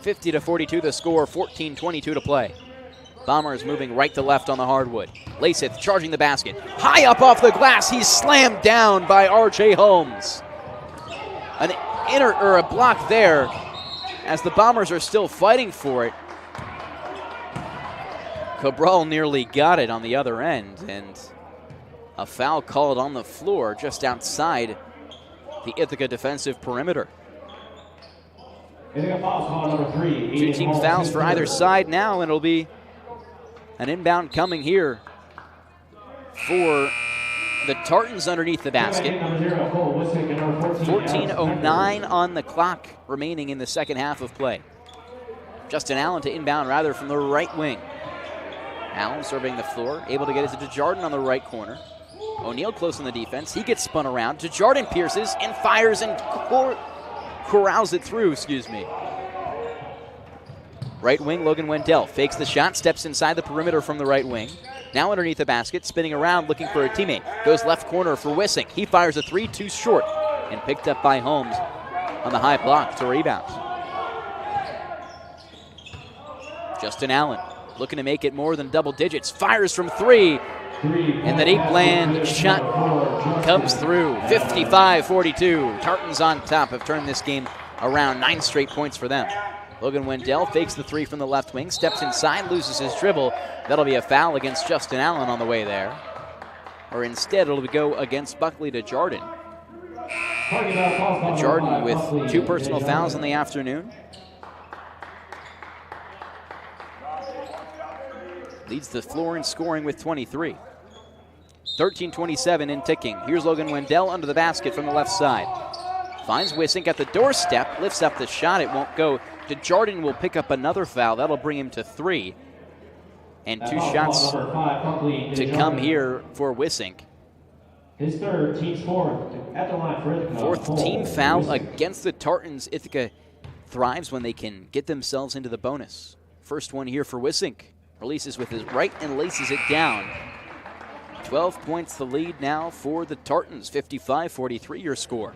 Speaker 1: 50-42 the score. 14:22 to play. Bombers moving right to left on the hardwood. Lasith charging the basket. High up off the glass. He's slammed down by R.J. Holmes. An a block there as the Bombers are still fighting for it. Cabral nearly got it on the other end, and a foul called on the floor just outside the Ithaca defensive perimeter. Two team fouls for either side now, and it'll be an inbound coming here for the Tartans underneath the basket. 14:09 on the clock remaining in the second half of play. Justin Allen to inbound rather from the right wing. Allen surveying the floor, able to get it to DeJarden on the right corner. O'Neal close on the defense. He gets spun around. DeJarden pierces and fires and corrals it through, Right wing, Logan Wendell fakes the shot, steps inside the perimeter from the right wing. Now underneath the basket, spinning around, looking for a teammate. Goes left corner for Wissink. He fires a three, too short, and picked up by Holmes on the high block to rebound. Justin Allen looking to make it more than double digits. Fires from three, and the deep land shot comes through. 55-42. Tartans on top have turned this game around. 9 straight points for them. Logan Wendell fakes the three from the left wing, steps inside, loses his dribble. That'll be a foul against Justin Allen on the way there. Or instead, it'll go against Buckley DeJarden. DeJarden with 2 personal fouls in the afternoon. Leads the floor in scoring with 23. 13-27 in ticking. Here's Logan Wendell under the basket from the left side. Finds Wissink at the doorstep, lifts up the shot, it won't go. DeJarden will pick up another foul. That'll bring him to 3. And 2 shots to come here for Wissink.
Speaker 2: His third, team's fourth, at the line for Ithaca.
Speaker 1: 4th team foul against the Tartans. Ithaca thrives when they can get themselves into the bonus. First one here for Wissink. Releases with his right and laces it down. 12 points the lead now for the Tartans. 55-43 your score.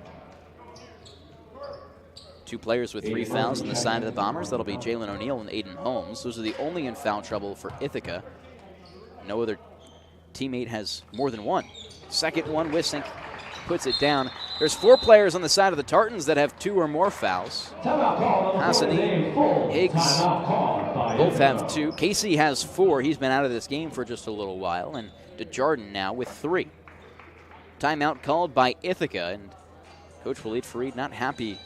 Speaker 1: 2 players with 3 fouls on the side of the Bombers. That'll be Jalen O'Neal and Aiden Holmes. Those are the only in foul trouble for Ithaca. No other teammate has more than 1. Second one, Wissink puts it down. There's 4 players on the side of the Tartans that have 2 or more fouls. Hassani, Higgs, both have 2. Casey has 4. He's been out of this game for just a little while. And DeJarden now with 3. Timeout called by Ithaca. And Coach Walid Farid not happy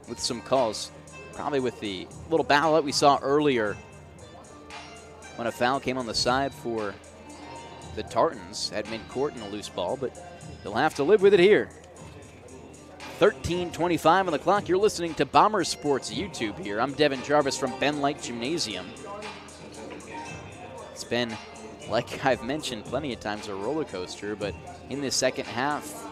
Speaker 1: with some calls. Probably with the little battle that we saw earlier when a foul came on the side for the Tartans at midcourt in a loose ball, but they'll have to live with it here. 13:25 on the clock. You're listening to Bombers Sports YouTube here. I'm Devin Jarvis from Ben Light Gymnasium. It's been, like I've mentioned plenty of times, a roller coaster, but in the second half,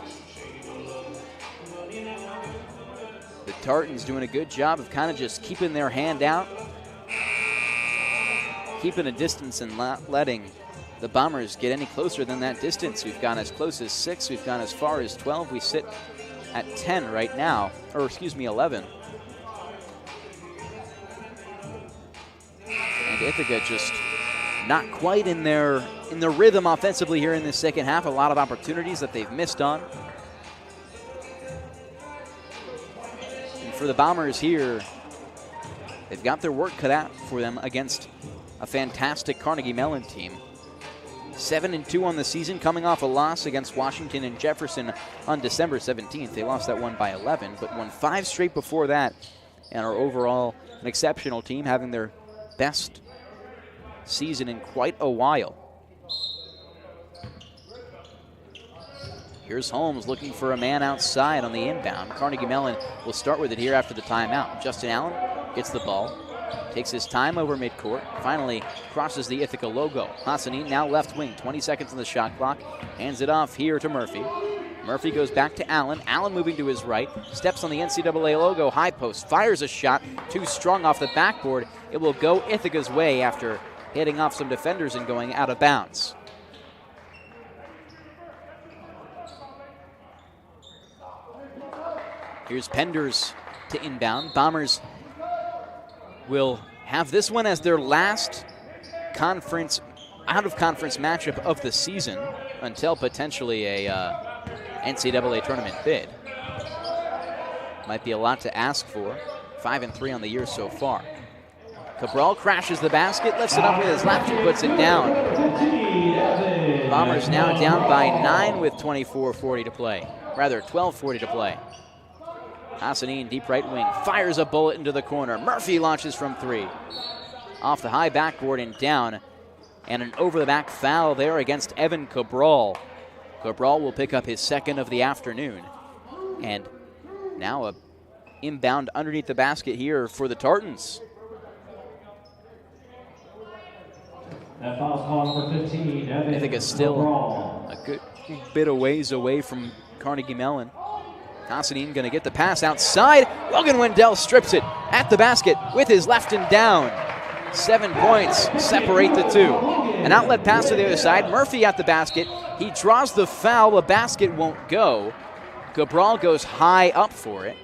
Speaker 1: the Tartans doing a good job of kind of just keeping their hand out, keeping a distance and not letting the Bombers get any closer than that distance. We've gone as close as 6. We've gone as far as 12. We sit at 10 right now, or excuse me, 11. And Ithaca just not quite in their rhythm offensively here in the second half. A lot of opportunities that they've missed on. And for the Bombers here, they've got their work cut out for them against a fantastic Carnegie Mellon team. 7-2 on the season, coming off a loss against Washington and Jefferson on December 17th. They lost that one by 11, but won 5 straight before that, and are overall an exceptional team, having their best season in quite a while. Here's Holmes looking for a man outside on the inbound. Carnegie Mellon will start with it here after the timeout. Justin Allen gets the ball. Takes his time over midcourt. Finally crosses the Ithaca logo. Hassani now left wing. 20 seconds on the shot clock. Hands it off here to Murphy. Murphy goes back to Allen. Allen moving to his right. Steps on the NCAA logo. High post. Fires a shot. Too strong off the backboard. It will go Ithaca's way after hitting off some defenders and going out of bounds. Here's Penders to inbound. Bombers will have this one as their last out-of-conference matchup of the season until potentially a NCAA tournament bid. Might be a lot to ask for. 5-3 on the year so far. Cabral crashes the basket, lifts it up with his left and puts it down. Bombers now down by 9 with 12:40 to play. Hassanin, deep right wing, fires a bullet into the corner. Murphy launches from 3. Off the high backboard and down. And an over-the-back foul there against Evan Cabral. Cabral will pick up his second of the afternoon. And now a inbound underneath the basket here for the Tartans.
Speaker 2: That foul's called for 15.
Speaker 1: I think it's still a good bit of ways away from Carnegie Mellon. Hassanin going to get the pass outside. Logan Wendell strips it at the basket with his left and down. 7 points separate the two. An outlet pass to the other side. Murphy at the basket. He draws the foul. The basket won't go. Cabral goes high up for it.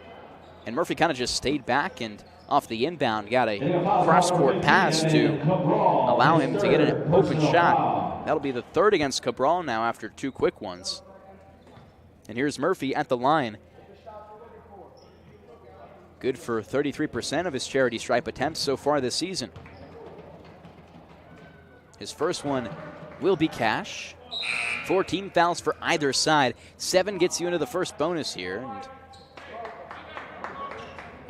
Speaker 1: And Murphy kind of just stayed back and off the inbound got a cross-court pass to allow him to get an open shot. That'll be the third against Cabral now after 2 quick ones. And here's Murphy at the line. Good for 33% of his charity stripe attempts so far this season. His first one will be cash. 14 fouls for either side. 7 gets you into the first bonus here. And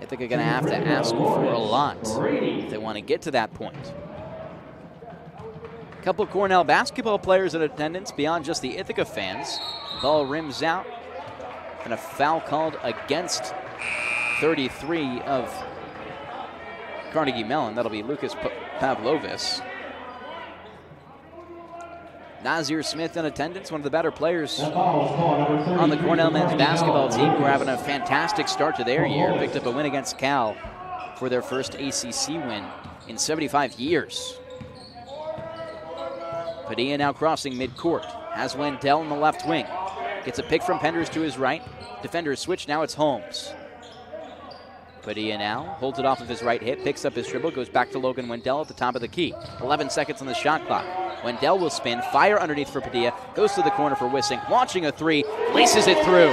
Speaker 1: I think they're going to have to ask for a lot if they want to get to that point. A couple Cornell basketball players in attendance beyond just the Ithaca fans. Ball rims out. And a foul called against 33 of Carnegie Mellon. That'll be Lucas Pavlovis. Nazir Smith in attendance, one of the better players on the Cornell men's basketball team. We're having a fantastic start to their year. Picked up a win against Cal for their first ACC win in 75 years. Padilla now crossing midcourt. Has Wendell in the left wing. Gets a pick from Penders to his right. Defenders switch, now it's Holmes. Padilla now holds it off of his right hip, picks up his dribble, goes back to Logan Wendell at the top of the key. 11 seconds on the shot clock. Wendell will spin, fire underneath for Padilla, goes to the corner for Wissing, launching a 3, laces it through.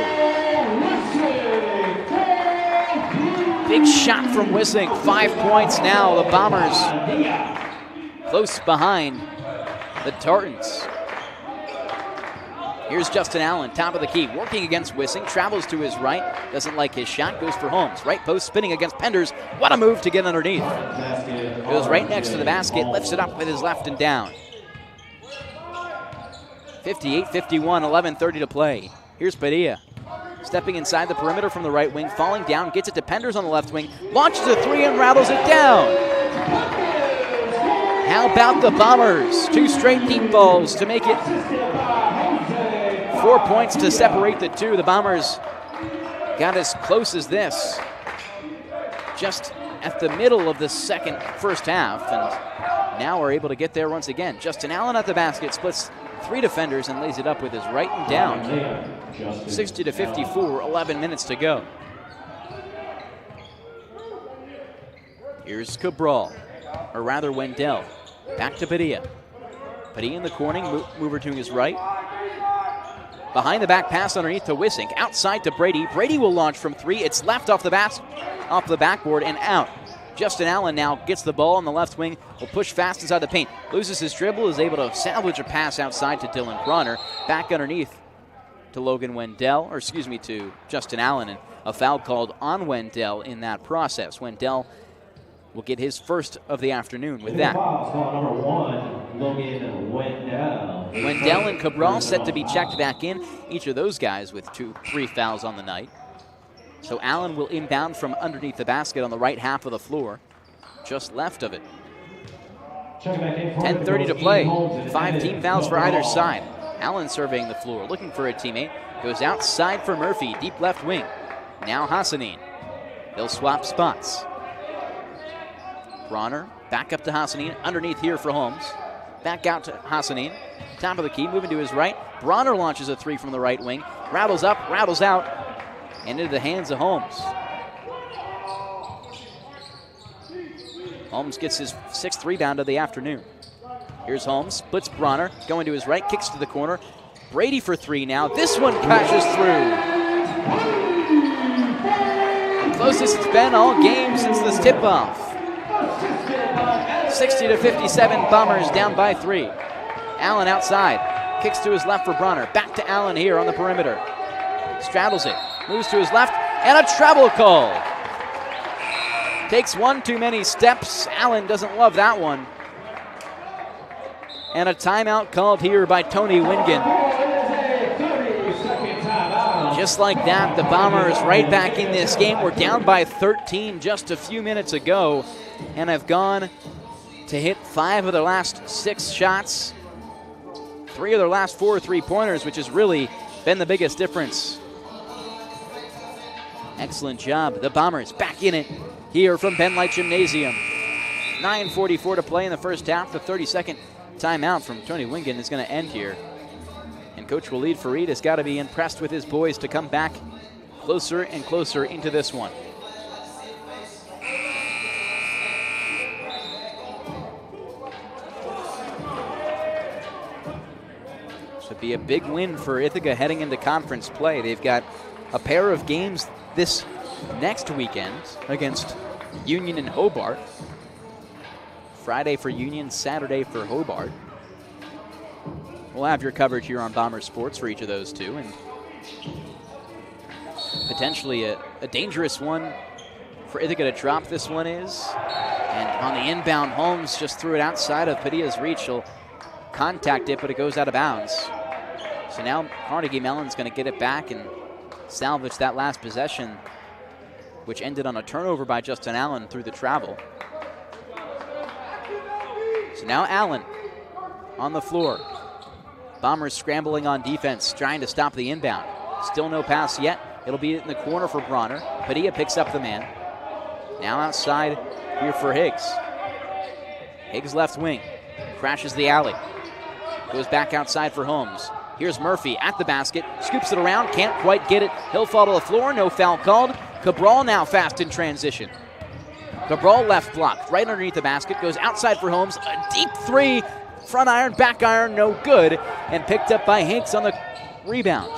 Speaker 1: Big shot from Wissing, 5 points now. The Bombers close behind the Tartans. Here's Justin Allen, top of the key, working against Wissing, travels to his right, doesn't like his shot, goes for Holmes. Right post spinning against Penders. What a move to get underneath. Goes right next to the basket, lifts it up with his left and down. 58-51, 11:30 to play. Here's Padilla. Stepping inside the perimeter from the right wing, falling down, gets it to Penders on the left wing, launches a 3 and rattles it down. How about the Bombers? 2 straight deep balls to make it 4 points to separate the two. The Bombers got as close as this just at the middle of the first half, and now are able to get there once again. Justin Allen at the basket, splits 3 defenders and lays it up with his right and down. 60-54, 11 minutes to go. Here's Cabral, or rather Wendell. Back to Padilla. Padilla in the corner, mover to his right. Behind the back pass underneath to Wissing. Outside to Brady. Brady will launch from 3. It's left off the backboard and out. Justin Allen now gets the ball on the left wing. Will push fast inside the paint. Loses his dribble. Is able to salvage a pass outside to Dylan Bronner. Back underneath to to Justin Allen. And a foul called on Wendell in that process. Wendell will get his first of the afternoon with that.
Speaker 2: Number 1, Logan Wendell.
Speaker 1: Wendell and Cabral set to be checked back in. Each of those guys with 2-3 fouls on the night. So Allen will inbound from underneath the basket on the right half of the floor, just left of it. 10:30 to play. 5 team fouls for either side. Allen surveying the floor, looking for a teammate. Goes outside for Murphy, deep left wing. Now Hassanin. They'll swap spots. Bronner back up to Hassanin, underneath here for Holmes. Back out to Hassanin, top of the key, moving to his right. Bronner launches a 3 from the right wing, rattles up, rattles out, and into the hands of Holmes. Holmes gets his 6th rebound of the afternoon. Here's Holmes, splits Bronner, going to his right, kicks to the corner. Brady for 3 now. This one crashes through. Closest it's been all game since this tip-off. 60-57, Bombers down by 3. Allen outside, kicks to his left for Bronner. Back to Allen here on the perimeter. Straddles it, moves to his left, and a travel call. Takes one too many steps. Allen doesn't love that one. And a timeout called here by Tony Wingen. Just like that, the Bombers right back in this game. We're down by 13 just a few minutes ago and have gone to hit 5 of their last 6 shots. 3 of their last 4 3-pointers, which has really been the biggest difference. Excellent job. The Bombers back in it here from Ben Light Gymnasium. 9:44 to play in the first half. The 32nd timeout from Tony Wingen is going to end here. And Coach Walid Farid has got to be impressed with his boys to come back closer and closer into this one. This would be a big win for Ithaca heading into conference play. They've got a pair of games this next weekend against Union and Hobart. Friday for Union, Saturday for Hobart. We'll have your coverage here on Bomber Sports for each of those two, and potentially a dangerous one for Ithaca to drop. This one is. And on the inbound, Holmes just threw it outside of Padilla's reach. He'll contact it, but it goes out of bounds. So now Carnegie Mellon's going to get it back and salvage that last possession, which ended on a turnover by Justin Allen through the travel. So now Allen on the floor. Bombers scrambling on defense, trying to stop the inbound. Still no pass yet. It'll be in the corner for Bronner. Padilla picks up the man. Now outside here for Higgs. Higgs left wing. Crashes the alley. Goes back outside for Holmes. Here's Murphy at the basket. Scoops it around. Can't quite get it. He'll fall to the floor. No foul called. Cabral now fast in transition. Cabral left blocked. Right underneath the basket. Goes outside for Holmes. A deep 3. Front iron, back iron, no good. And picked up by Hinks on the rebound.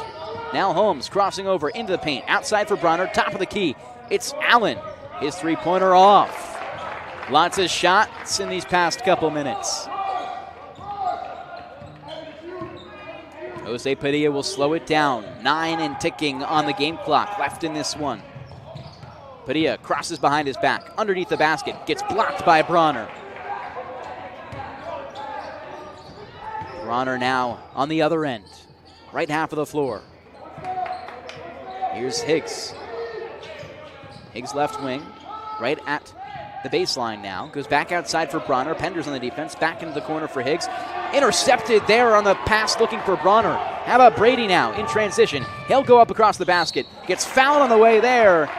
Speaker 1: Now Holmes crossing over into the paint. Outside for Bronner, top of the key. It's Allen. His 3-pointer off. Lots of shots in these past couple minutes. Jose Padilla will slow it down. 9 and ticking on the game clock left in this one. Padilla crosses behind his back. Underneath the basket. Gets blocked by Bronner. Bronner now on the other end, right half of the floor. Here's Higgs. Higgs left wing, right at the baseline now. Goes back outside for Bronner. Penders on the defense, back into the corner for Higgs. Intercepted there on the pass looking for Bronner. How about Brady now in transition? He'll go up across the basket. Gets fouled on the way there.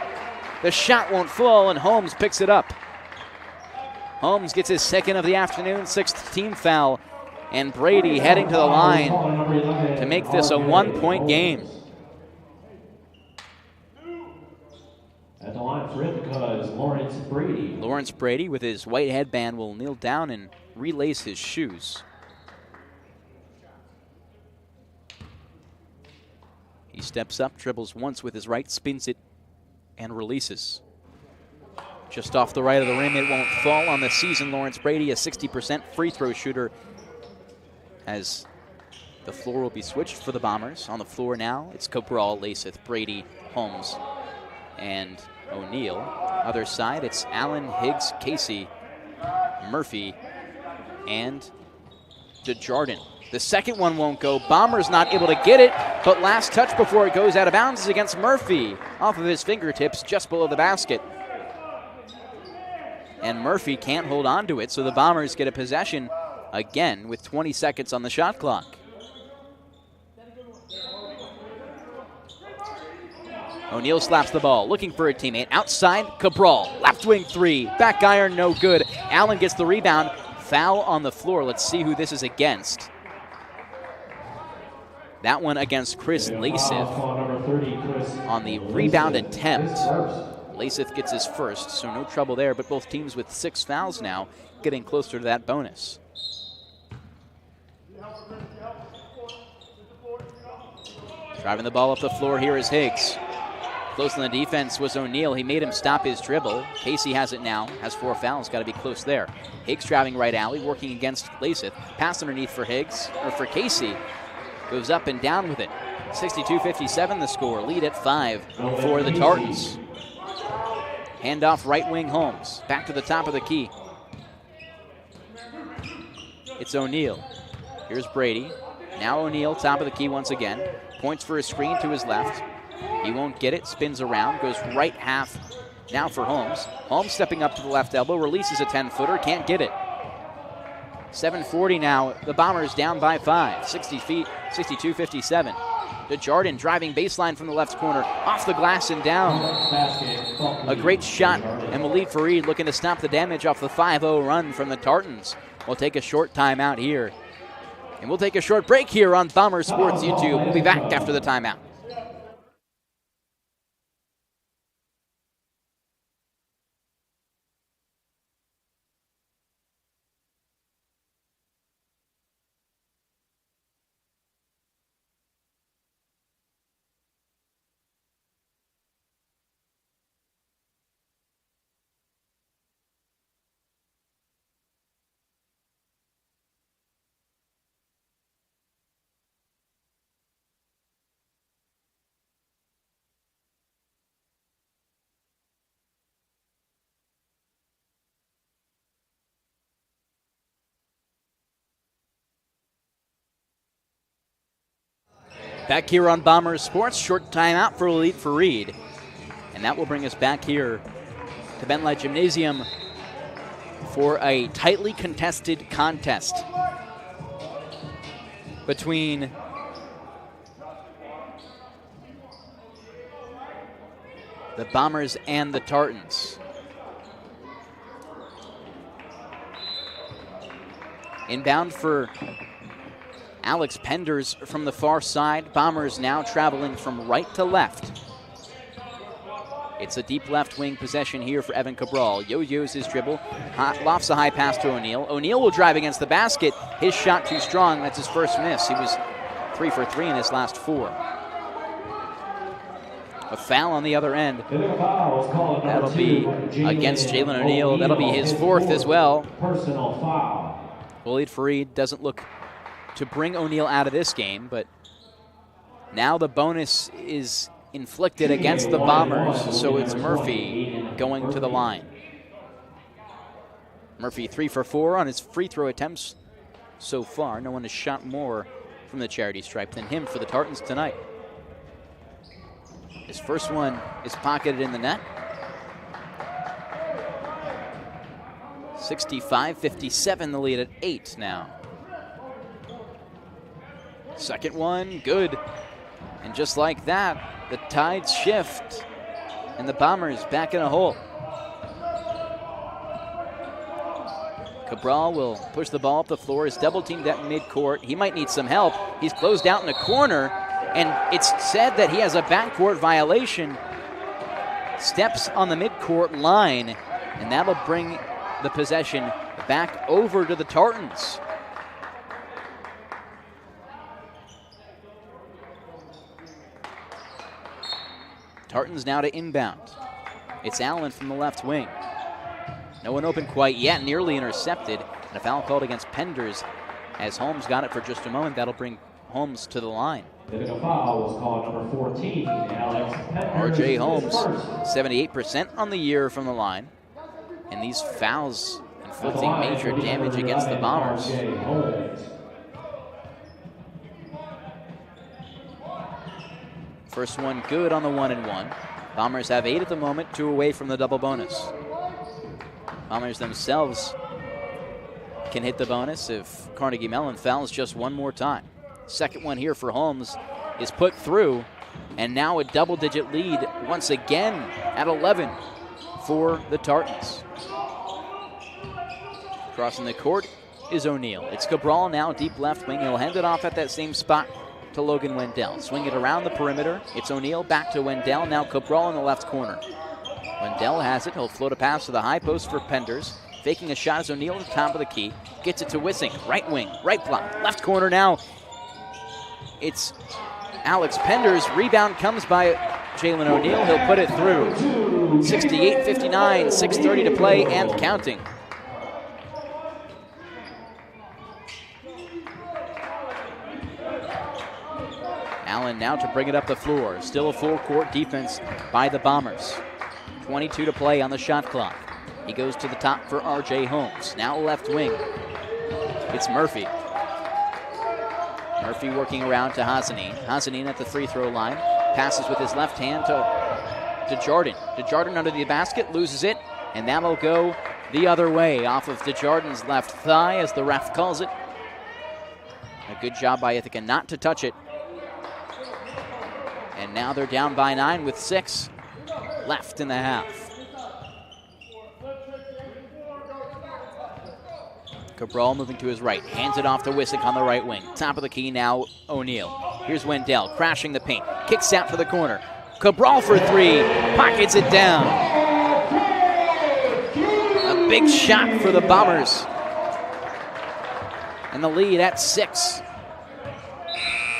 Speaker 1: The shot won't fall, and Holmes picks it up. Holmes gets his 2nd of the afternoon, 6th team foul. And Brady heading to the line to make this a 1-point game.
Speaker 2: At the line for Ithaca is Lawrence Brady.
Speaker 1: Lawrence Brady with his white headband will kneel down and relace his shoes. He steps up, dribbles once with his right, spins it, and releases. Just off the right of the rim, it won't fall on the season. Lawrence Brady, a 60% free throw shooter, as the floor will be switched for the Bombers. On the floor now, it's Cabral, Lasith, Brady, Holmes, and O'Neal. Other side, it's Allen, Higgs, Casey, Murphy, and DeJardin. The second one won't go. Bombers not able to get it, but last touch before it goes out of bounds is against Murphy. Off of his fingertips, just below the basket. And Murphy can't hold on to it, so the Bombers get a possession again with 20 seconds on the shot clock. O'Neal slaps the ball, looking for a teammate. Outside, Cabral, left wing 3. Back iron, no good. Allen gets the rebound. Foul on the floor. Let's see who this is against. That one against Chris Lasith on the rebound attempt. Lasith gets his first, so no trouble there, but both teams with 6 fouls now, getting closer to that bonus. Driving the ball up the floor here is Higgs. Close on the defense was O'Neal. He made him stop his dribble. Casey has it now, has 4 fouls, got to be close there. Higgs driving right alley, working against Lasith. Pass underneath for Higgs, or for Casey. Goes up and down with it. 62-57 the score, lead at 5 for the Tartans. Handoff right wing Holmes, back to the top of the key. It's O'Neal. Here's Brady. Now O'Neal, top of the key once again. Points for a screen to his left. He won't get it, spins around, goes right half now for Holmes. Holmes stepping up to the left elbow, releases a 10-footer, can't get it. 7:40 now, the Bombers down by 5, 60 feet, 62-57. DeJardin driving baseline from the left corner, off the glass and down. A great shot, and Waleed Fareed looking to stop the damage off the 5-0 run from the Tartans. We'll take a short timeout here. And we'll take a short break here on Bomber Sports YouTube. We'll be back after the timeout. Back here on Bomber Sports, short timeout for Waleed Fareed. And that will bring us back here to Ben Light Gymnasium for a tightly contested contest between the Bombers and the Tartans. Inbound for Alex Penders from the far side. Bombers now traveling from right to left. It's a deep left wing possession here for Evan Cabral. Yo-yos his dribble, lofts a high pass to O'Neal. O'Neal will drive against the basket. His shot too strong, that's his first miss. He was 3 for 3 in his last 4. A foul on the other end. That'll be against Jalen O'Neal. That'll be his 4th as well.
Speaker 2: Personal foul.
Speaker 1: Waleed Fareed doesn't look to bring O'Neal out of this game, but now the bonus is inflicted against the Bombers, so it's Murphy going to the line. Murphy 3 for 4 on his free throw attempts so far. No one has shot more from the charity stripe than him for the Tartans tonight. His first one is pocketed in the net. 65-57, the lead at 8 now. Second one, good. And just like that, the tides shift, and the Bombers back in a hole. Cabral will push the ball up the floor. He's double teamed at midcourt. He might need some help. He's closed out in a corner, and it's said that he has a backcourt violation. Steps on the midcourt line, and that'll bring the possession back over to the Tartans. Tartans now to inbound. It's Allen from the left wing. No one open quite yet, nearly intercepted. And a foul called against Penders as Holmes got it for just a moment. That'll bring Holmes to the line.
Speaker 2: The foul was called number 14, Alex Penders.
Speaker 1: RJ Holmes, 78% on the year from the line. And these fouls inflicting major damage against the Bombers. First one good on the 1-and-1. Bombers have 8 at the moment, 2 away from the double bonus. Bombers themselves can hit the bonus if Carnegie Mellon fouls just one more time. Second one here for Holmes is put through, and now a double-digit lead once again at 11 for the Tartans. Crossing the court is O'Neal. It's Cabral now, deep left wing. He'll hand it off at that same spot to Logan Wendell. Swing it around the perimeter. It's O'Neal back to Wendell. Now Cabral in the left corner. Wendell has it. He'll float a pass to the high post for Penders. Faking a shot as O'Neal at the top of the key. Gets it to Wissink. Right wing, right block, left corner now. It's Alex Penders. Rebound comes by Jalen O'Neal. He'll put it through. 68-59, 6:30 to play and counting. Allen now to bring it up the floor. Still a full court defense by the Bombers. 22 to play on the shot clock. He goes to the top for R.J. Holmes. Now left wing. It's Murphy. Murphy working around to Hassanin. Hassanin at the free throw line. Passes with his left hand to Jordan. Jordan under the basket, loses it, and that'll go the other way off of Jordan's left thigh as the ref calls it. A good job by Ithaca not to touch it. And now they're down by 9 with 6 left in the half. Cabral moving to his right, hands it off to Wissink on the right wing. Top of the key now, O'Neal. Here's Wendell, crashing the paint, kicks out to the corner. Cabral for 3, pockets it down. A big shot for the Bombers. And the lead at 6.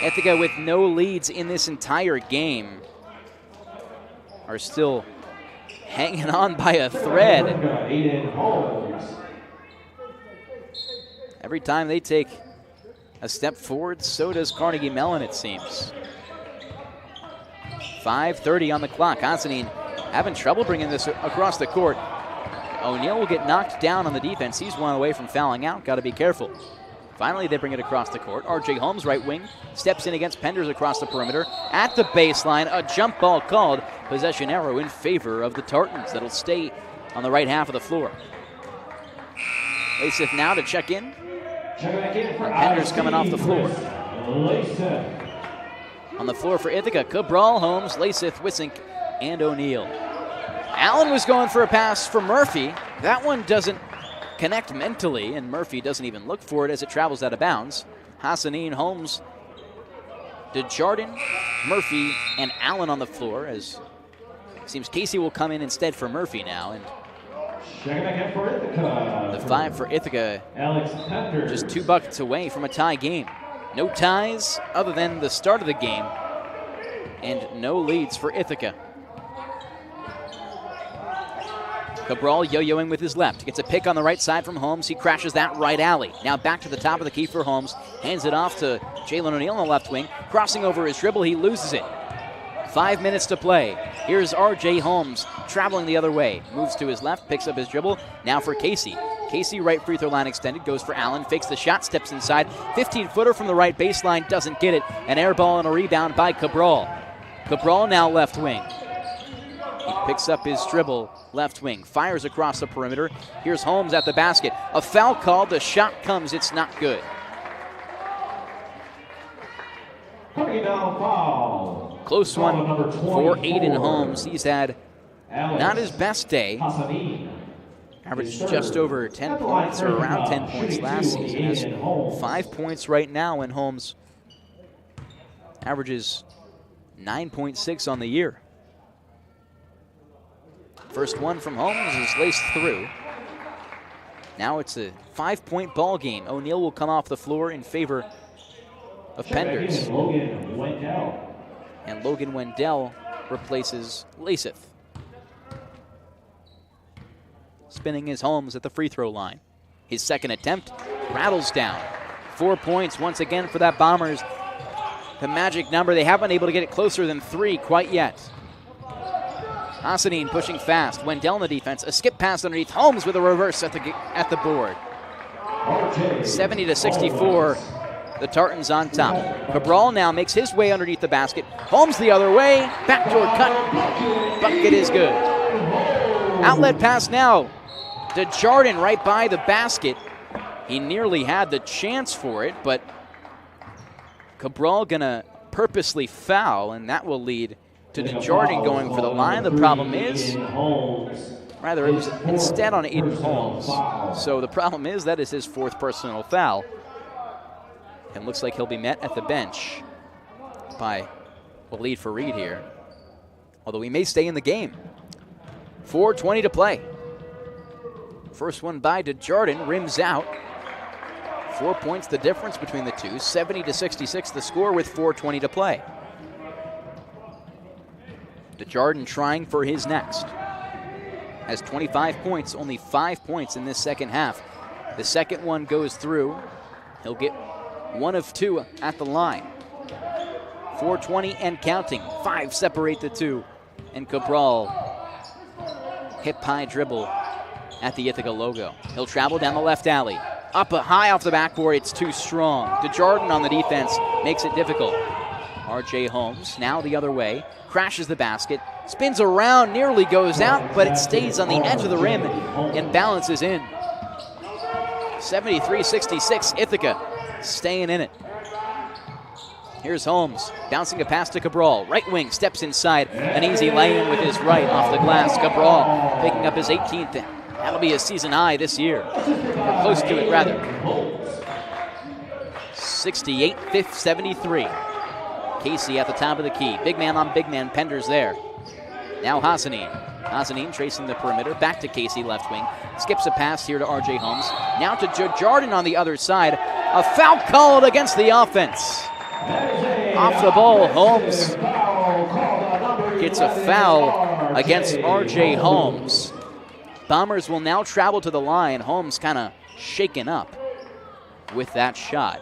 Speaker 1: Ithaca, with no leads in this entire game, are still hanging on by a thread. Every time they take a step forward, so does Carnegie Mellon, it seems. 5:30 on the clock. Hassanin having trouble bringing this across the court. O'Neal will get knocked down on the defense. He's one away from fouling out. Got to be careful. Finally, they bring it across the court. R.J. Holmes, right wing, steps in against Penders across the perimeter. At the baseline, a jump ball called. Possession arrow in favor of the Tartans. That'll stay on the right half of the floor. Lasith now to check in. Penders coming off the floor. On the floor for Ithaca, Cabral, Holmes, Lasith, Wissink, and O'Neal. Allen was going for a pass for Murphy. That one doesn't connect mentally, and Murphy doesn't even look for it as it travels out of bounds. Hassanin, Holmes, DeJardin, Murphy, and Allen on the floor, as it seems Casey will come in instead for Murphy now. And the 5 for Ithaca, just 2 buckets away from a tie game. No ties other than the start of the game, and no leads for Ithaca. Cabral yo-yoing with his left. Gets a pick on the right side from Holmes. He crashes that right alley. Now back to the top of the key for Holmes. Hands it off to Jalen O'Neal on the left wing. Crossing over his dribble, he loses it. 5 minutes to play. Here's R.J. Holmes traveling the other way. Moves to his left, picks up his dribble. Now for Casey. Casey, right free throw line extended, goes for Allen, fakes the shot, steps inside. 15-footer from the right baseline, doesn't get it. An air ball and a rebound by Cabral. Cabral now left wing. He picks up his dribble, left wing, fires across the perimeter. Here's Holmes at the basket. A foul called, the shot comes, it's not good. Close one for Aiden Holmes. He's had not his best day. Averaged just over 10 points, or around 10 points last season. Has 5 points right now, and Holmes averages 9.6 on the year. First one from Holmes is laced through. Now it's a 5-point ball game. O'Neal will come off the floor in favor of Penders. And Logan Wendell replaces Lasith. Spinning his Holmes at the free throw line. His second attempt rattles down. 4 points once again for that Bombers. The magic number. They haven't been able to get it closer than 3 quite yet. Hassanin pushing fast. Wendell in the defense. A skip pass underneath. Holmes with a reverse at the board. 70-64. The Tartans on top. Cabral now makes his way underneath the basket. Holmes the other way. Backdoor cut. Bucket is good. Outlet pass now. DeJardin right by the basket. He nearly had the chance for it, but Cabral gonna purposely foul, and that will lead to DeJardin going for the line. The problem is, rather, it was instead on Aiden Holmes. So the problem is that is his 4th personal foul. And looks like he'll be met at the bench by Walid Fareed here. Although he may stay in the game. 4:20 to play. First one by Desjardins, rims out. 4 points the difference between the two. 70-66 the score with 4:20 to play. Desjardins trying for his next. Has 25 points, only 5 points in this second half. The second one goes through. He'll get 1 of 2 at the line. 4:20 and counting. 5 separate the two. And Cabral, hip high dribble at the Ithaca logo. He'll travel down the left alley. Up high off the backboard, it's too strong. Desjardins on the defense makes it difficult. R.J. Holmes, now the other way, crashes the basket, spins around, nearly goes out, but it stays on the edge of the rim and balances in. 73-66, Ithaca staying in it. Here's Holmes, bouncing a pass to Cabral. Right wing, steps inside, an easy lay-in with his right off the glass. Cabral picking up his 18th. That'll be a season high this year, or close to it rather. 68-73. Casey at the top of the key. Big man on big man, Penders there. Now Hassanin. Hassanin tracing the perimeter, back to Casey, left wing. Skips a pass here to R.J. Holmes. Now to Desjardins on the other side. A foul called against the offense. Off the ball, Holmes gets a foul against R.J. Holmes. Bombers will now travel to the line. Holmes kind of shaken up with that shot.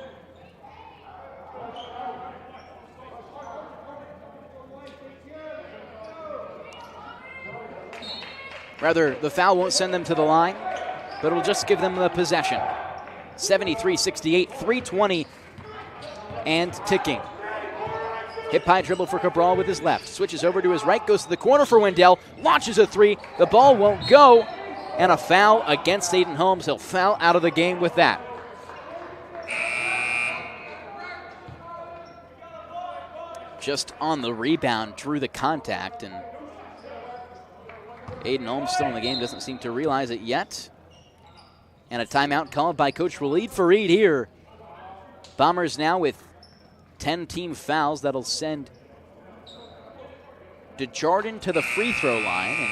Speaker 1: Rather, the foul won't send them to the line, but it'll just give them the possession. 73-68, 3:20 and ticking. Hip high dribble for Cabral with his left. Switches over to his right, goes to the corner for Wendell. Launches a three. The ball won't go. And a foul against Aiden Holmes. He'll foul out of the game with that. Just on the rebound, drew the contact, and Aiden Holmes still in the game, doesn't seem to realize it yet. And a timeout called by Coach Walid Fareed here. Bombers now with 10 team fouls. That'll send Desjardins to the free throw line.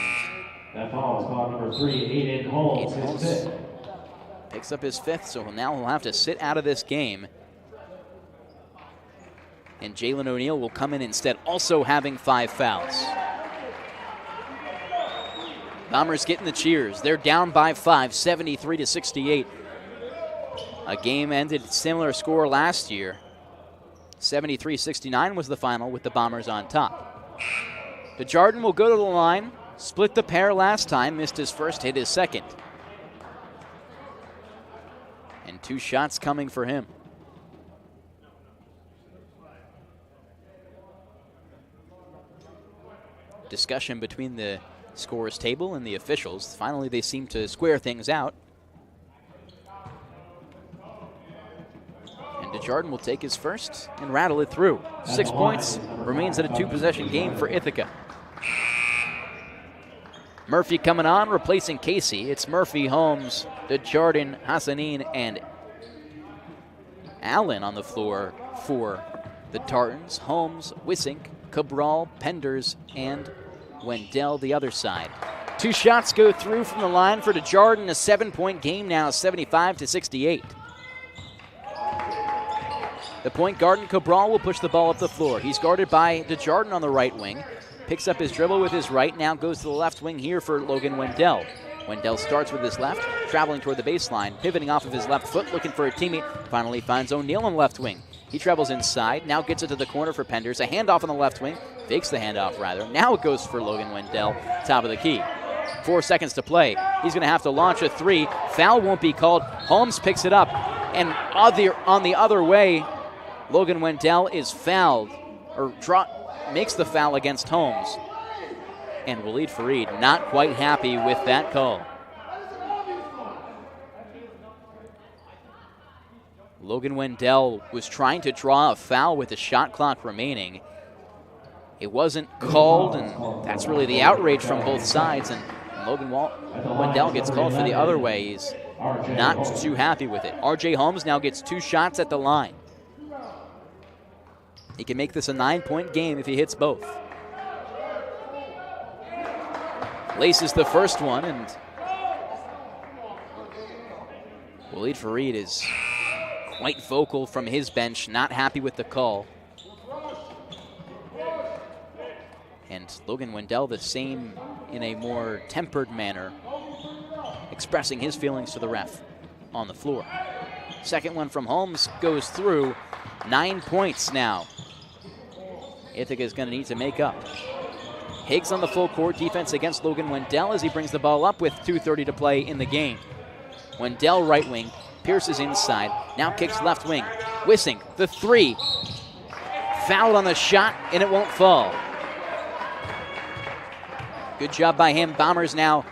Speaker 1: And
Speaker 2: that foul is called number 3, Aiden Holmes.
Speaker 1: Aiden Holmes picks up his 5th, so now he'll have to sit out of this game. And Jalen O'Neal will come in instead, also having 5 fouls. Bombers getting the cheers. They're down by 5, 73-68. A game ended similar score last year. 73-69 was the final with the Bombers on top. Desjardins will go to the line. Split the pair last time, missed his first, hit his second. And 2 shots coming for him. Discussion between the scorers table and the officials. Finally, they seem to square things out. And Desjardins will take his first and rattle it through. 6 points, remains at a 2-possession game for Ithaca. Murphy coming on, replacing Casey. It's Murphy, Holmes, Desjardins, Hassanin, and Allen on the floor for the Tartans. Holmes, Wissink, Cabral, Penders, and Wendell the other side. 2 shots go through from the line for Desjardins. A 7-point game now, 75-68. The point guard and Cabral will push the ball up the floor. He's guarded by Desjardins on the right wing. Picks up his dribble with his right, now goes to the left wing here for Logan Wendell. Wendell starts with his left, traveling toward the baseline, pivoting off of his left foot, looking for a teammate. Finally finds O'Neal on the left wing. He travels inside, now gets it to the corner for Penders. A handoff on the left wing, fakes the handoff rather. Now it goes for Logan Wendell, top of the key. 4 seconds to play. He's going to have to launch a 3. Foul won't be called. Holmes picks it up, and on the other way, Logan Wendell is fouled, or makes the foul against Holmes. And Walid Fareed not quite happy with that call. Logan Wendell was trying to draw a foul with the shot clock remaining. It wasn't called, and that's really the outrage from both sides. And Logan Wendell gets called for the other way. He's not too happy with it. R.J. Holmes now gets 2 shots at the line. He can make this a 9-point game if he hits both. laces the first one, and Waleed Fareed is quite vocal from his bench, not happy with the call. And Logan Wendell the same in a more tempered manner, expressing his feelings to the ref on the floor. Second one from Holmes goes through. 9 points now. Ithaca is going to need to make up. Higgs on the full court defense against Logan Wendell as he brings the ball up with 2:30 to play in the game. Wendell right wing, Pierce is inside, now kicks left wing. Wissink, the three. Fouled on the shot, and it won't fall. Good job by him. Bombers now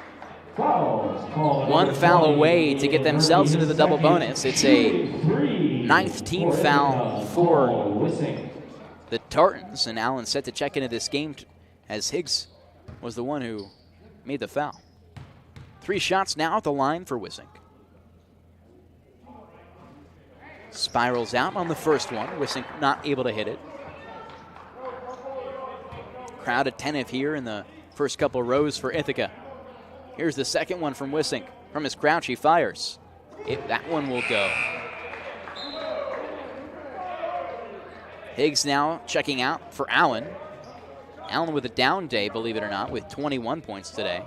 Speaker 1: one foul away to get themselves into the double bonus. It's a 9th team foul for the Tartans, and Allen set to check into this game as Higgs was the one who made the foul. 3 shots now at the line for Wissink. Spirals out on the first one. Wissink not able to hit it. Crowd attentive here in the first couple rows for Ithaca. Here's the second one from Wissink. From his crouch, he fires. That one will go. Higgs now checking out for Allen. Allen with a down day, believe it or not, with 21 points today.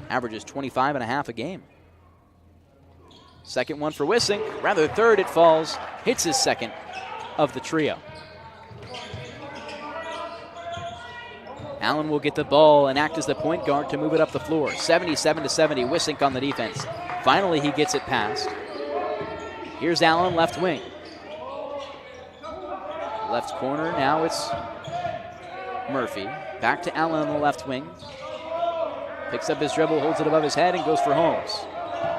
Speaker 1: Averages 25.5 a game. Second one for Wissink. Rather third, it falls. Hits his second of the trio. Allen will get the ball and act as the point guard to move it up the floor. 77-70, Wissink on the defense. Finally, he gets it past. Here's Allen, left wing. Left corner, now it's Murphy. Back to Allen on the left wing. Picks up his dribble, holds it above his head, and goes for Holmes.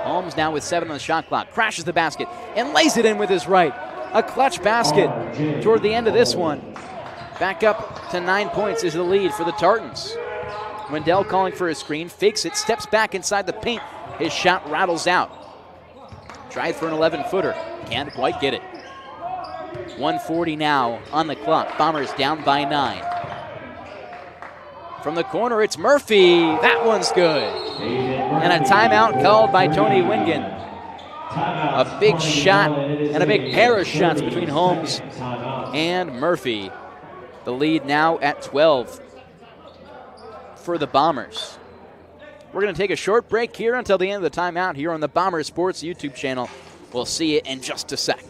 Speaker 1: Holmes now with 7 on the shot clock. Crashes the basket and lays it in with his right. A clutch basket toward the end of this one. Back up to 9 points is the lead for the Tartans. Wendell calling for a screen, fakes it, steps back inside the paint. His shot rattles out. Tried for an 11-footer, can't quite get it. 1:40 now on the clock. Bombers down by 9. From the corner, it's Murphy. That one's good. And a timeout called by Tony Wingen. A big shot and a big pair of shots between Holmes and Murphy. The lead now at 12 for the Bombers. We're going to take a short break here until the end of the timeout here on the Bombers Sports YouTube channel. We'll see you in just a sec.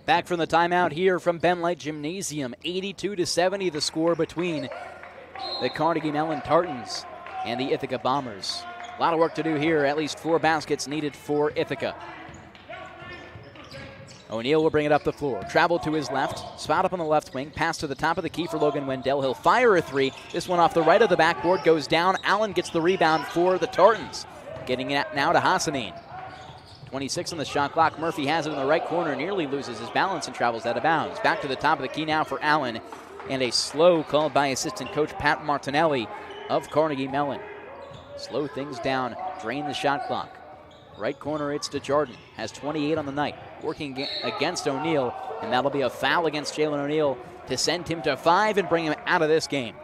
Speaker 1: Back from the timeout here from Ben Light Gymnasium. 82-70 the score between the Carnegie Mellon Tartans and the Ithaca Bombers. A lot of work to do here. At least 4 baskets needed for Ithaca. O'Neal will bring it up the floor. Travel to his left. Spot up on the left wing. Pass to the top of the key for Logan Wendell. He'll fire a 3. This one off the right of the backboard goes down. Allen gets the rebound for the Tartans. Getting it now to Hassanin. 26 on the shot clock. Murphy has it in the right corner, nearly loses his balance and travels out of bounds. Back to the top of the key now for Allen, and a slow called by assistant coach Pat Martinelli of Carnegie Mellon. Slow things down, drain the shot clock. Right corner, it's DeJarden, has 28 on the night, working against O'Neal, and that'll be a foul against Jalen O'Neal to send him to 5 and bring him out of this game.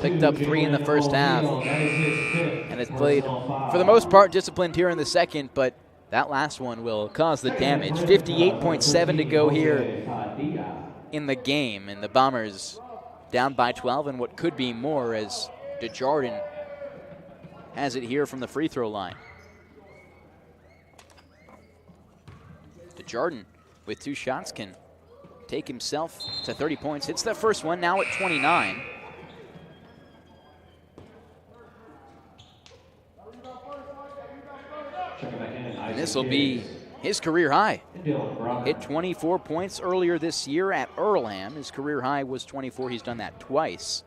Speaker 1: Picked up 3 in the first half, and has played, for the most part, disciplined here in the second, but that last one will cause the damage. 58.7 to go here in the game, and the Bombers down by 12, and what could be more as DeJarden has it here from the free throw line. DeJarden with 2 shots can
Speaker 3: take himself to 30 points. Hits that first one, now at 29. And this will be his career high. Hit 24 points earlier this year at Earlham. His career high was 24. He's done that twice.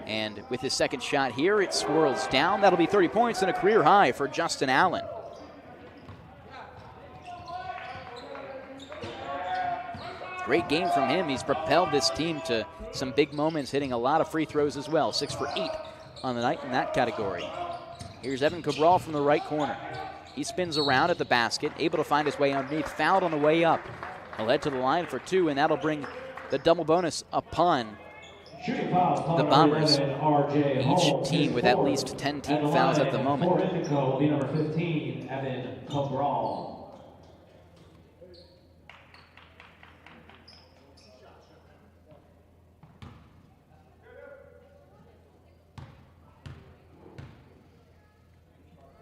Speaker 3: And with his second shot here, it swirls down. That'll be 30 points and a career high for Justin Allen. Great game from him. He's propelled this team to some big moments, hitting a lot of free throws as well. 6 for 8 on the night in that category. Here's Evan Cabral from the right corner. He spins around at the basket, able to find his way underneath, fouled on the way up. He'll head to the line for 2, and that'll bring the double bonus upon the Bombers. Each team with at least 10 team fouls at the moment.
Speaker 2: Number 15, Evan Cabral.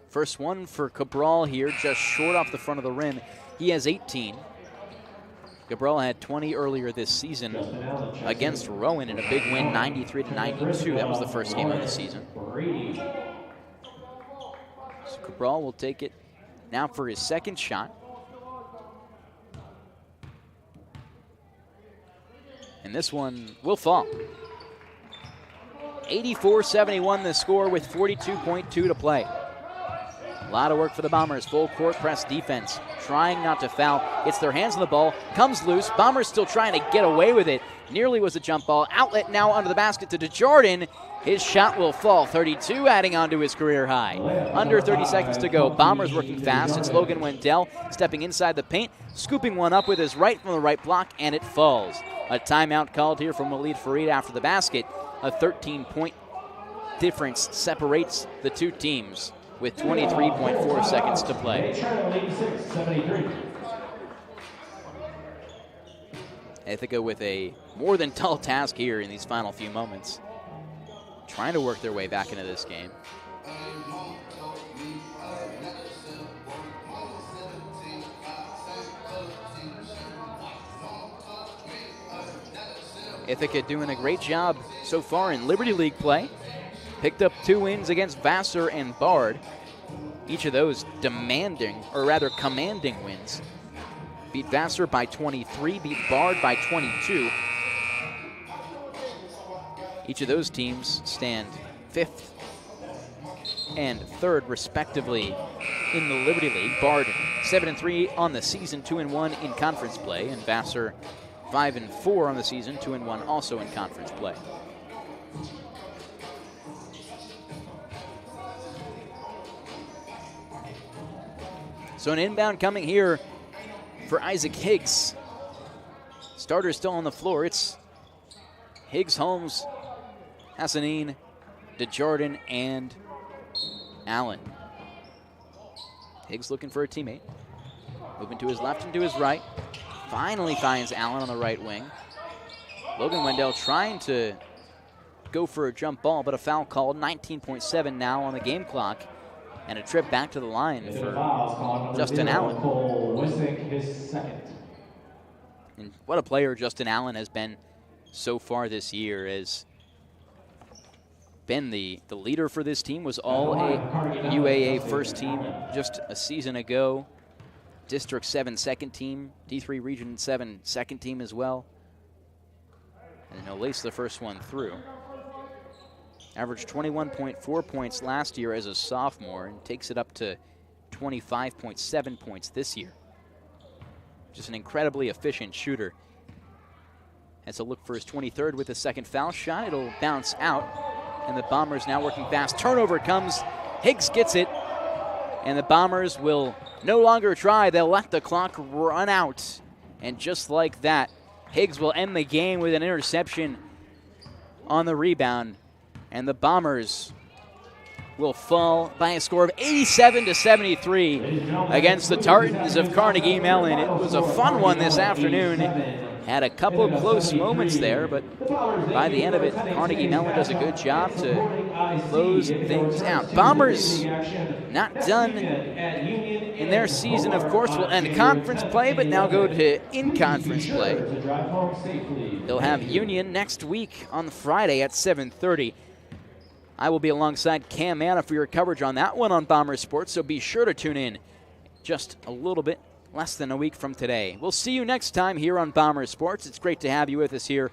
Speaker 3: First one for Cabral here, just short off the front of the rim. He has 18. Cabral had 20 earlier this season against Rowan in a big win, 93-92. That was the first game of the season. So Cabral will take it now for his second shot. And this one will fall. 84-71 the score with 42.2 to play. A lot of work for the Bombers. Full court press defense. Trying not to foul. Gets their hands on the ball. Comes loose. Bombers still trying to get away with it. Nearly was a jump ball. Outlet now under the basket to DeJordan. His shot will fall. 32, adding on to his career high. Under 30 seconds to go. Bombers working fast. It's Logan Wendell stepping inside the paint. Scooping one up with his right from the right block, and it falls. A timeout called here from Walid Farid after the basket. A 13-point difference separates the two teams, with 23.4 seconds to play. Ithaca with a more than tall task here in these final few moments, trying to work their way back into this game. Ithaca doing a great job so far in Liberty League play. Picked up 2 wins against Vassar and Bard. Each of those commanding wins. Beat Vassar by 23, beat Bard by 22. Each of those teams stand 5th and 3rd respectively in the Liberty League. Bard 7-3 on the season, 2-1 in conference play, and Vassar 5-4 on the season, 2-1 also in conference play. So an inbound coming here for Isaac Higgs. Starter still on the floor. It's Higgs, Holmes, Hassanin, DeJordan, and Allen. Higgs looking for a teammate. Moving to his left and to his right. Finally finds Allen on the right wing. Logan Wendell trying to go for a jump ball, but a foul called. 19.7 now on the game clock. And a trip back to the line for Justin Allen. And what a player Justin Allen has been so far this year. Has been the leader for this team, was all a UAA first team just a season ago. District 7 second team, D3 Region 7 second team as well. And he'll lace the first one through. Averaged 21.4 points last year as a sophomore and takes it up to 25.7 points this year. Just an incredibly efficient shooter. Has a look for his 23rd with a second foul shot. It'll bounce out, and the Bombers now working fast. Turnover comes. Higgs gets it, and the Bombers will no longer try. They'll let the clock run out, and just like that, Higgs will end the game with an interception on the rebound. And the Bombers will fall by a score of 87-73 against the Tartans of Carnegie Mellon. It was a fun one this afternoon. had a couple of close moments there, but by the end of it, Carnegie Mellon does a good job to close things out. Bombers not done in their season, of course, will end conference play, but now go to in-conference play. They'll have Union next week on Friday at 7:30. I will be alongside Cam Anna for your coverage on that one on Bomber Sports, so be sure to tune in just a little bit less than a week from today. We'll see you next time here on Bomber Sports. It's great to have you with us here.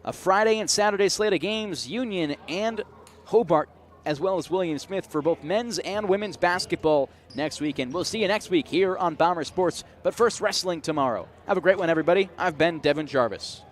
Speaker 3: A Friday and Saturday slate of games, Union and Hobart, as well as William Smith for both men's and women's basketball next weekend. We'll see you next week here on Bomber Sports, but first wrestling tomorrow. Have a great one, everybody. I've been Devin Jarvis.